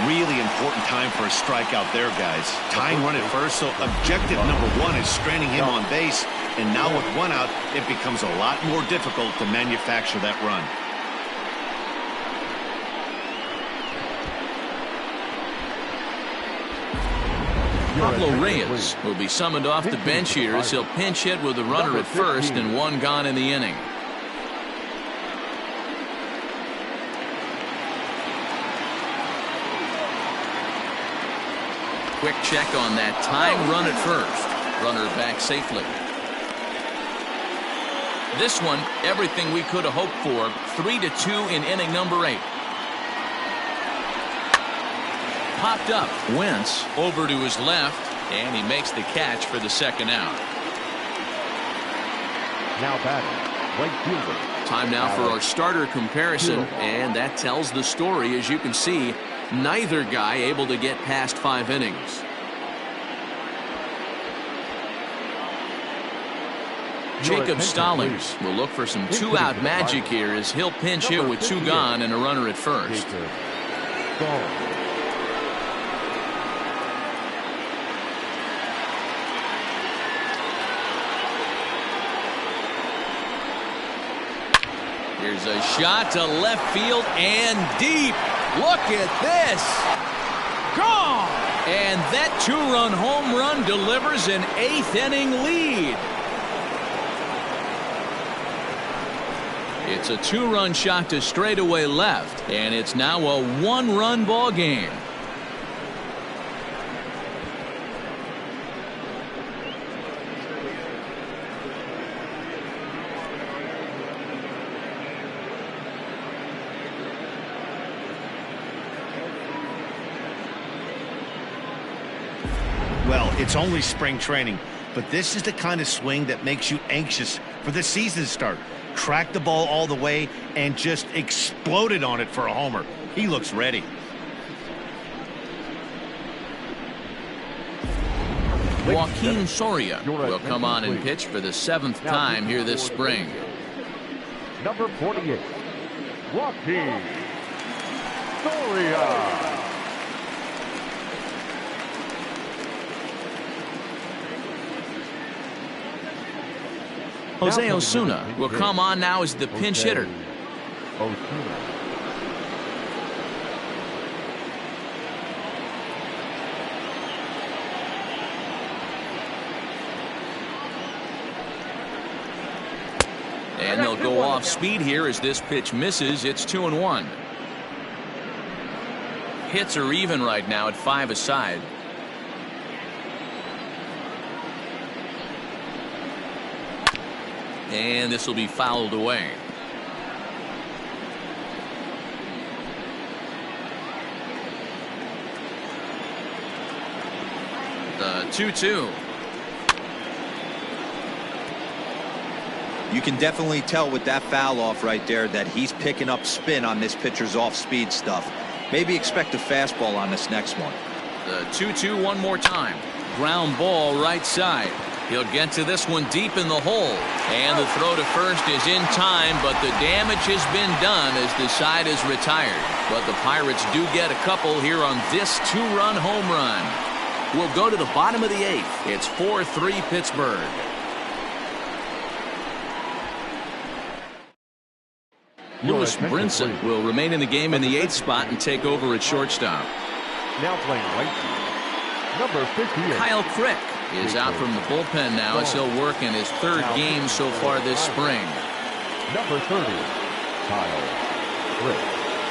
Really important time for a strikeout there, guys. Tying run at first, so objective number 1 is stranding him on base. And now with 1 out, it becomes a lot more difficult to manufacture that run.
Pablo Reyes will be summoned off the bench here as he'll pinch hit with a runner at first and 1 gone in the inning. Quick check on that tying run at first. Runner back safely. This one, everything we could have hoped for. 3-2 in inning number 8. Popped up. Wentz over to his left, and he makes the catch for the 2nd out.
Now batting, right fielder.
Time now for our starter comparison, and that tells the story. As you can see, neither guy able to get past 5 innings. Jacob Stallings will look for some 2-out magic here as he'll pinch hit with 2 gone and a runner at first. Here's a shot to left field and deep. Look at this. Gone! And that 2-run home run delivers an 8th inning lead. It's a 2-run shot to straightaway left, and it's now a 1-run ball game.
Well, it's only spring training, but this is the kind of swing that makes you anxious for the season to start. Tracked the ball all the way and just exploded on it for a homer. He looks ready.
Joaquin Soria will come on and pitch for the 7th time here this spring.
Number 48, Rocky Soria.
Jose Osuna will come on now as the pinch hitter.
Osuna.
And they'll go off speed here as this pitch misses. It's 2-1. Hits are even right now at 5 aside. And this will be fouled away. The 2-2.
You can definitely tell with that foul off right there that he's picking up spin on this pitcher's off-speed stuff. Maybe expect a fastball on this next one.
The 2-2 one more time. Ground ball right side. He'll get to this one deep in the hole. And the throw to first is in time, but the damage has been done as the side is retired. But the Pirates do get a couple here on this 2-run home run. We'll go to the bottom of the 8th. It's 4-3 Pittsburgh. Lewis Brinson will remain in the game in the 8th spot and take over at shortstop.
Now playing right field, number 58.
Kyle Crick is out from the bullpen now as he'll work in his 3rd game so far this spring.
Number 30, Kyle Crick.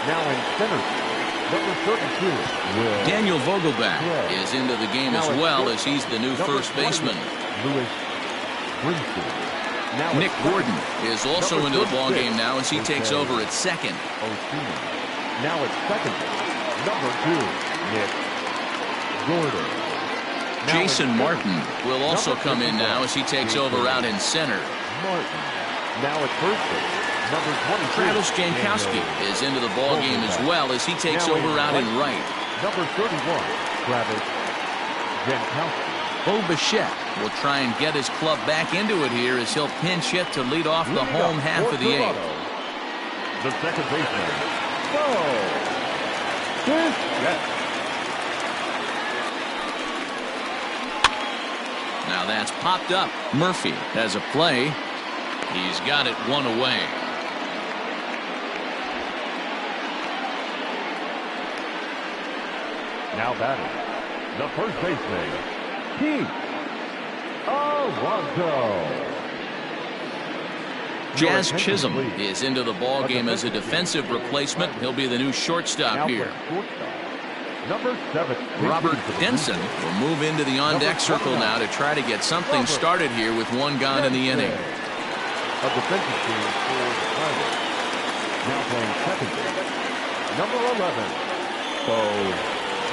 Now in center field, number 32.
Daniel Vogelbach is into the game as well as he's the new first baseman.
Lewis Brinson.
Nick Gordon is also into the ball game now as he takes over at second.
Osuna. Now at second, number 2, Nick Gordon.
Jason Martin will also come in now as he takes over out in center.
Martin. Now at first base, number 22.
Travis Jankowski is into the ball game as well as he takes over out in right.
Number 31, Travis Jankowski.
Bo Bichette will try and get his club back into it here as he'll pinch hit to lead off the home half of the 8th.
The second baseman, Bo Bichette.
Now that's popped up. Murphy has a play. He's got it one away.
Now batting, the first baseman, Pete Alonso.
Jazz Chisholm is into the ball game as a defensive replacement. He'll be the new shortstop here.
Number 7,
Robert Denson will move into the on-deck circle now to try to get something started here with one gone in the inning.
A defensive team for the Pirates. Now playing second base, number 11, Bo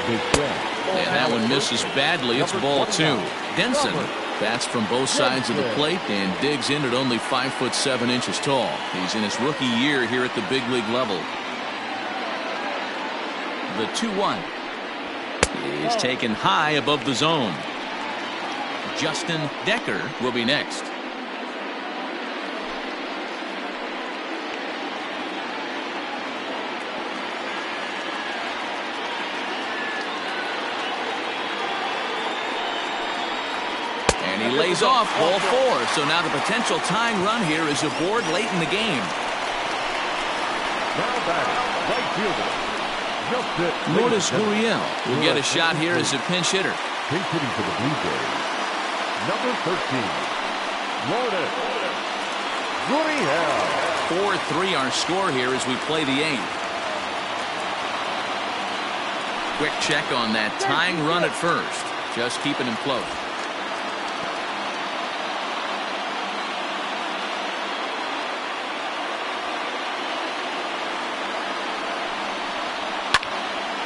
Bichette.
And that one misses badly. It's ball 2. Denson bats from both sides of the plate and digs in at only 5'7" tall. He's in his rookie year here at the big league level. The 2-1 is taken high above the zone. Justin Decker will be next. And he lays off ball 4. So now the potential tying run here is aboard late in the game.
Now batting, right fielder.
Lourdes Gurriel will get a shot here as a pinch hitter.
Pinch hitting for the Blue Jays. Number 13, Lourdes Gurriel.
4-3 our score here as we play the 8th. Quick check on that tying run at first. Just keeping him close.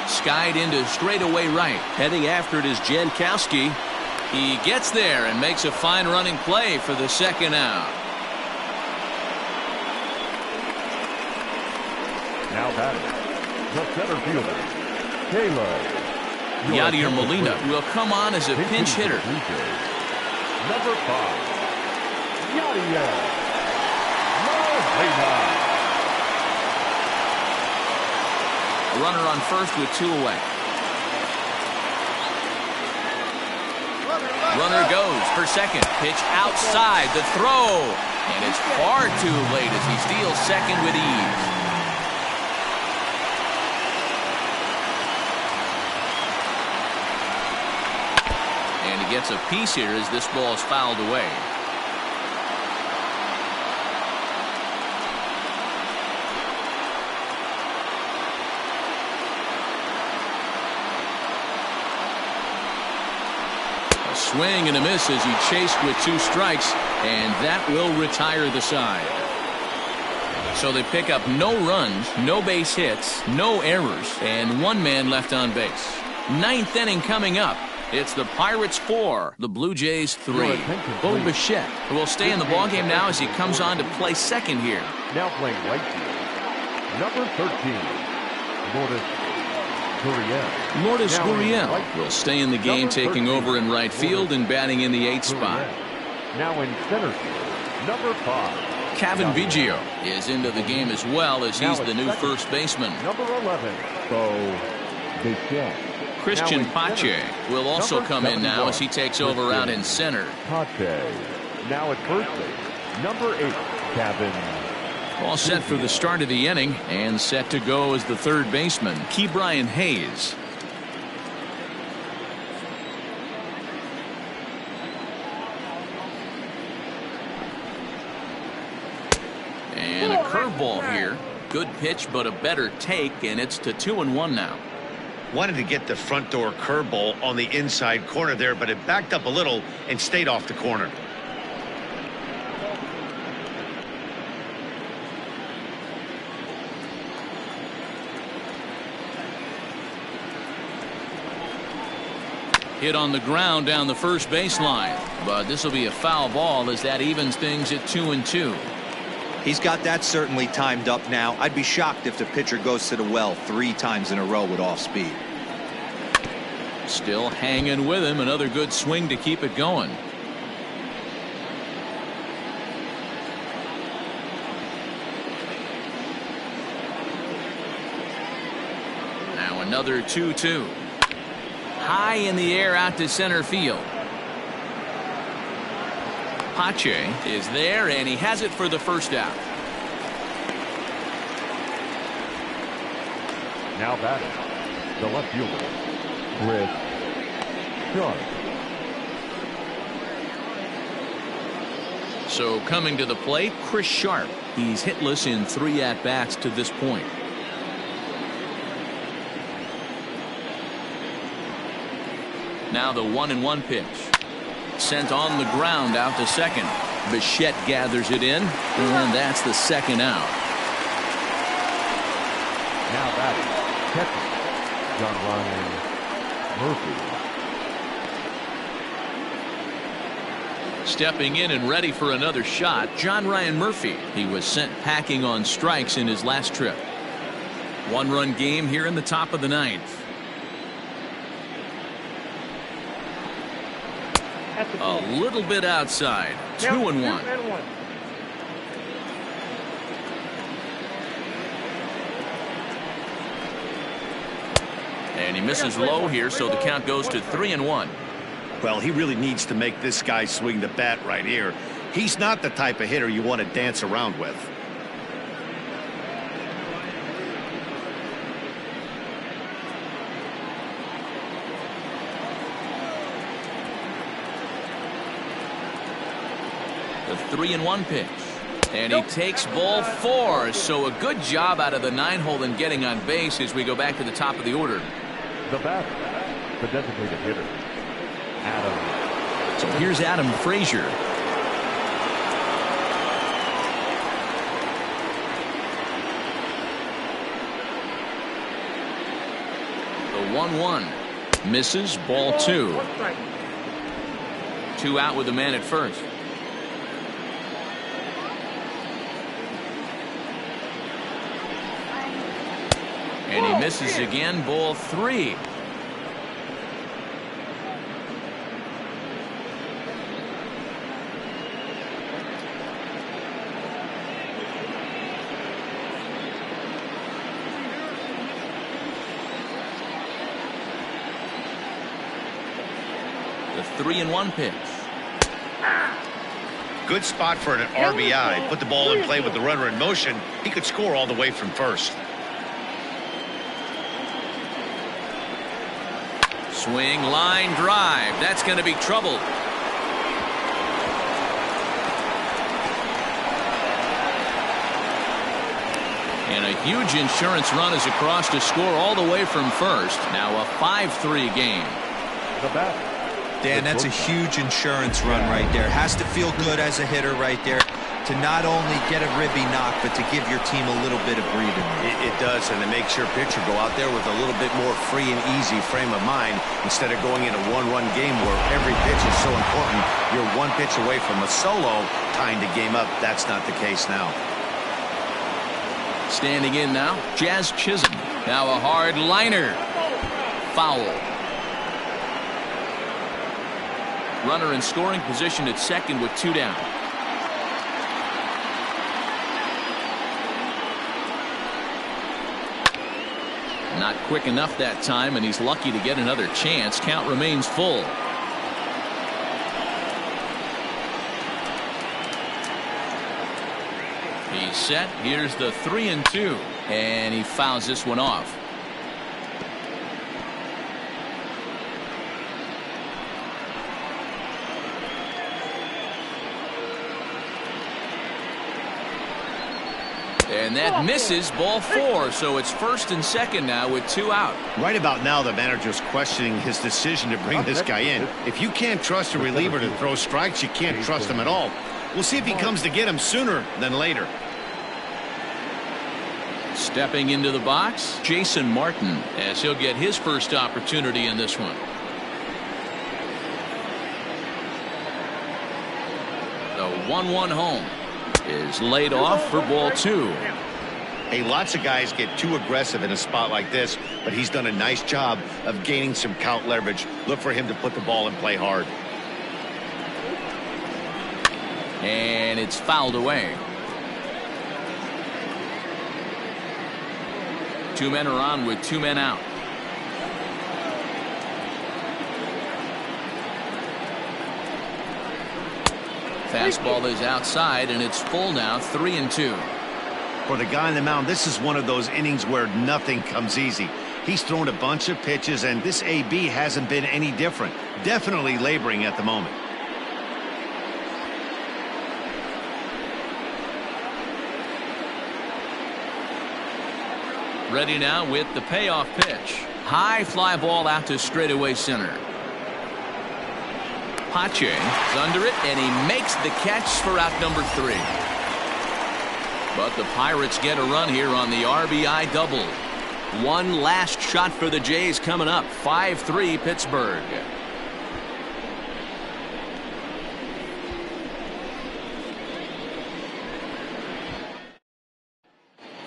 Skied into straightaway right. Heading after it is Jankowski. He gets there and makes a fine running play for the second out.
Now batting, the center fielder, Caleb
Yadier Molina will come on as a pinch hitter.
Number 5, Yadier Molina.
Runner on first with 2 away. Runner goes for second. Pitch outside. The throw. And it's far too late as he steals second with ease. And he gets a piece here as this ball is fouled away. Swing and a miss as he chased with 2 strikes, and that will retire the side. So they pick up no runs, no base hits, no errors, and 1 man left on base. 9th inning coming up. It's the Pirates 4, the Blue Jays 3. Bo Bichette will stay in the ballgame now as he comes on to play second here.
Now playing right field, number 13,
Lourdes Gurriel will stay in the game, taking over in right field and batting in the 8th spot.
Now in center field, number 5.
Cavan Biggio is into the game as well as he's the new first baseman.
Number 11, Bo Bichette.
Christian Pache will also come in now as he takes over out in center.
Pache. Now at first base, number 8, Cavan.
All set for the start of the inning and set to go as the third baseman, Ke'Bryan Hayes. And a curveball here. Good pitch, but a better take, and it's to 2-1 now.
Wanted to get the front door curveball on the inside corner there, but it backed up a little and stayed off the corner.
Hit on the ground down the first baseline, but this will be a foul ball as that evens things at 2-2.
He's got that certainly timed up now. I'd be shocked if the pitcher goes to the well 3 times in a row with off speed.
Still hanging with him. Another good swing to keep it going. Now another 2-2. High in the air out to center field. Pache is there, and he has it for the first out.
Now batting, the left fielder, Chris Sharp.
So coming to the plate, Chris Sharp. He's hitless in 3 at-bats to this point. Now the 1-1 pitch. Sent on the ground out to second. Bichette gathers it in, and that's the second out.
Now batting, catcher, John Ryan Murphy.
Stepping in and ready for another shot, John Ryan Murphy. He was sent packing on strikes in his last trip. 1-run game here in the top of the 9th. A little bit outside. 2-1. And he misses low here, so the count goes to 3-1.
Well, he really needs to make this guy swing the bat right here. He's not the type of hitter you want to dance around with.
The 3-1 pitch. And he takes ball 4. So a good job out of the 9-hole in getting on base as we go back to the top of the order.
The batter, the designated hitter, Adam.
So here's Adam Frazier. The 1-1 misses, ball 2. 2 out with the man at first. And he misses again, ball 3. The 3-1 pitch.
Good spot for an RBI. Put the ball in play with the runner in motion. He could score all the way from first.
Swing, line drive. That's going to be trouble. And a huge insurance run is across to score all the way from first. Now a 5-3 game.
The bat.
Dan, that's a huge insurance run right there. Has to feel good as a hitter right there to not only get a ribby knock, but to give your team a little bit of breathing room.
It does, and it makes your pitcher go out there with a little bit more free and easy frame of mind instead of going in a one-run game where every pitch is so important. You're one pitch away from a solo, tying the game up. That's not the case now.
Standing in now, Jazz Chisholm. Now a hard liner. Foul. Runner in scoring position at second with 2 down. Not quick enough that time, and he's lucky to get another chance. Count remains full. He's set. Here's the 3-2, and he fouls this one off. And that misses. Ball 4, so it's first and second now with 2 out.
Right about now, the manager's questioning his decision to bring this guy in. If you can't trust a reliever to throw strikes, you can't trust him at all. We'll see if he comes to get him sooner than later.
Stepping into the box, Jason Martin, as he'll get his first opportunity in this one. The 1-1 home is laid off for ball 2.
Hey, lots of guys get too aggressive in a spot like this, but he's done a nice job of gaining some count leverage. Look for him to put the ball in play hard.
And it's fouled away. 2 men are on with 2 men out. Fastball is outside, and it's full now, 3-2.
For the guy on the mound, this is one of those innings where nothing comes easy. He's thrown a bunch of pitches, and this AB hasn't been any different. Definitely laboring at the moment.
Ready now with the payoff pitch. High fly ball out to straightaway center. Pache is under it, and he makes the catch for out number 3. But the Pirates get a run here on the RBI double. One last shot for the Jays coming up. 5-3 Pittsburgh.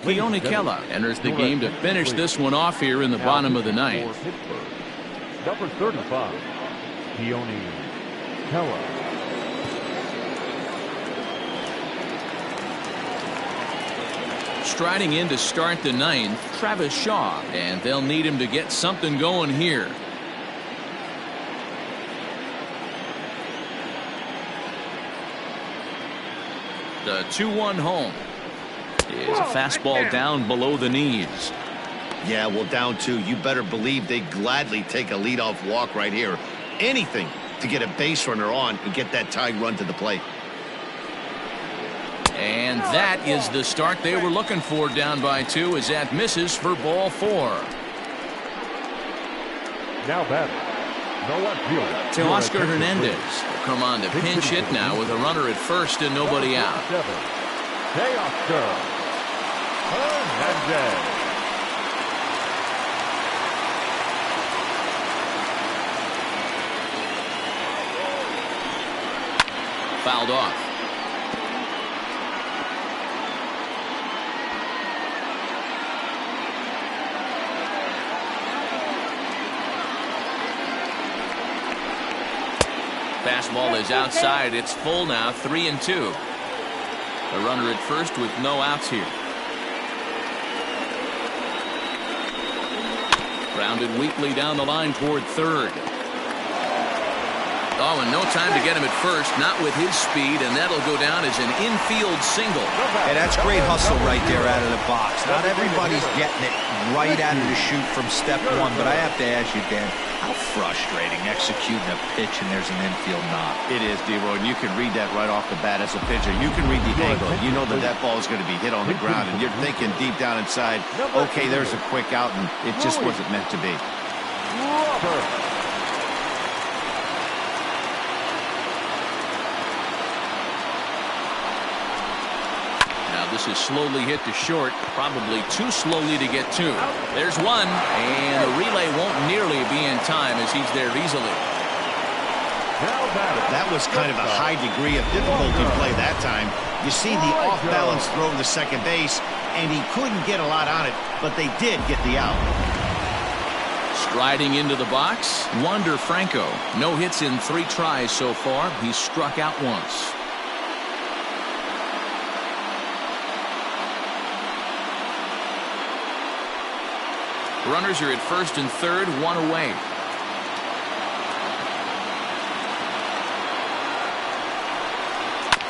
Keone Kela enters the game to finish this one off here in the bottom of the 9th.
Number 35, Keone Kela.
Striding in to start the 9th, Travis Shaw, and they'll need him to get something going here. The 2-1 home is a fastball down below the knees.
Yeah, well, down 2. You better believe they gladly take a leadoff walk right here. Anything to get a base runner on and get that tying run to the plate.
And that is the start they were looking for, down by 2, as that misses for ball 4.
Now batting, no left fielder.
Teoscar Hernandez will come on to pinch hit now with a runner at first and nobody out.
Teoscar Hernandez.
Fouled off. Fastball is outside. It's full now, 3-2. A runner at first with no outs here. Grounded weakly down the line toward third. Oh, and no time to get him at first, not with his speed, and that'll go down as an infield single.
Hey, that's great hustle right there out of the box. Not everybody's getting it right out of the chute from step one, but I have to ask you, Dan, how frustrating executing a pitch and there's an infield knock.
It is, D-Roy, and you can read that right off the bat as a pitcher. You can read the angle. You know that that ball is going to be hit on the ground, and you're thinking deep down inside, okay, there's a quick out, and it just wasn't meant to be.
This is slowly hit to short, probably too slowly to get to. There's one, and the relay won't nearly be in time as he's there easily.
That was kind of a high degree of difficulty play that time. You see the off-balance throw to second base, and he couldn't get a lot on it, but they did get the out.
Striding into the box, Wander Franco. No hits in 3 tries so far. He's struck out once. Runners are at first and third, 1 away.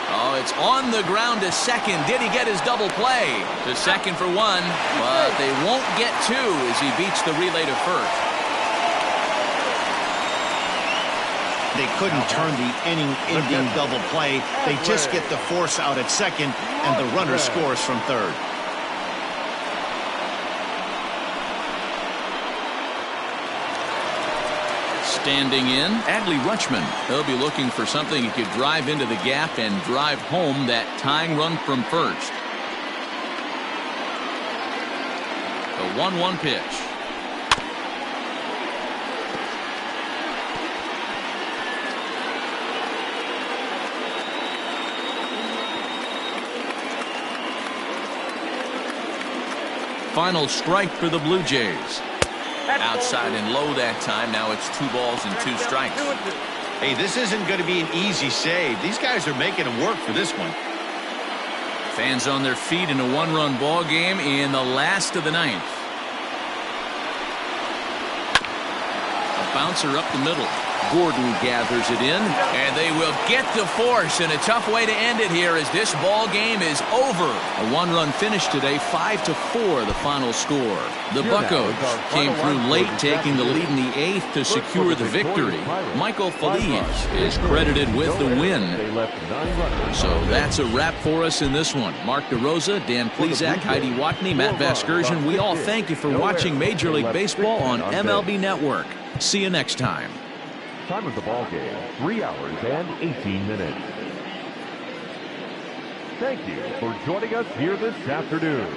Oh, it's on the ground to second. Did he get his double play? To second for 1, but they won't get 2 as he beats the relay to first.
They couldn't turn the inning-ending double play. They just get the force out at second, and the runner scores from third.
Standing in, Adley Rutschman. He'll be looking for something he could drive into the gap and drive home that tying run from first. The 1-1 pitch. Final strike for the Blue Jays. Outside and low that time. Now it's 2 balls and 2 strikes.
Hey, this isn't going to be an easy save. These guys are making them work for this one.
Fans on their feet in a 1-run ball game in the last of the 9th. A bouncer up the middle. Gordon gathers it in, and they will get the force, and a tough way to end it here as this ball game is over. A 1-run finish today, 5-4 the final score. The Buccos came through late, taking the lead in the 8th to secure the victory. Michael Feliz is credited with the win. So that's a wrap for us in this one. Mark DeRosa, Dan Plesac, Heidi Watney, Matt Vasgersian, we all thank you for watching Major League Baseball on MLB Network. See you next time.
Time of the ball game, 3 hours and 18 minutes. Thank you for joining us here this afternoon.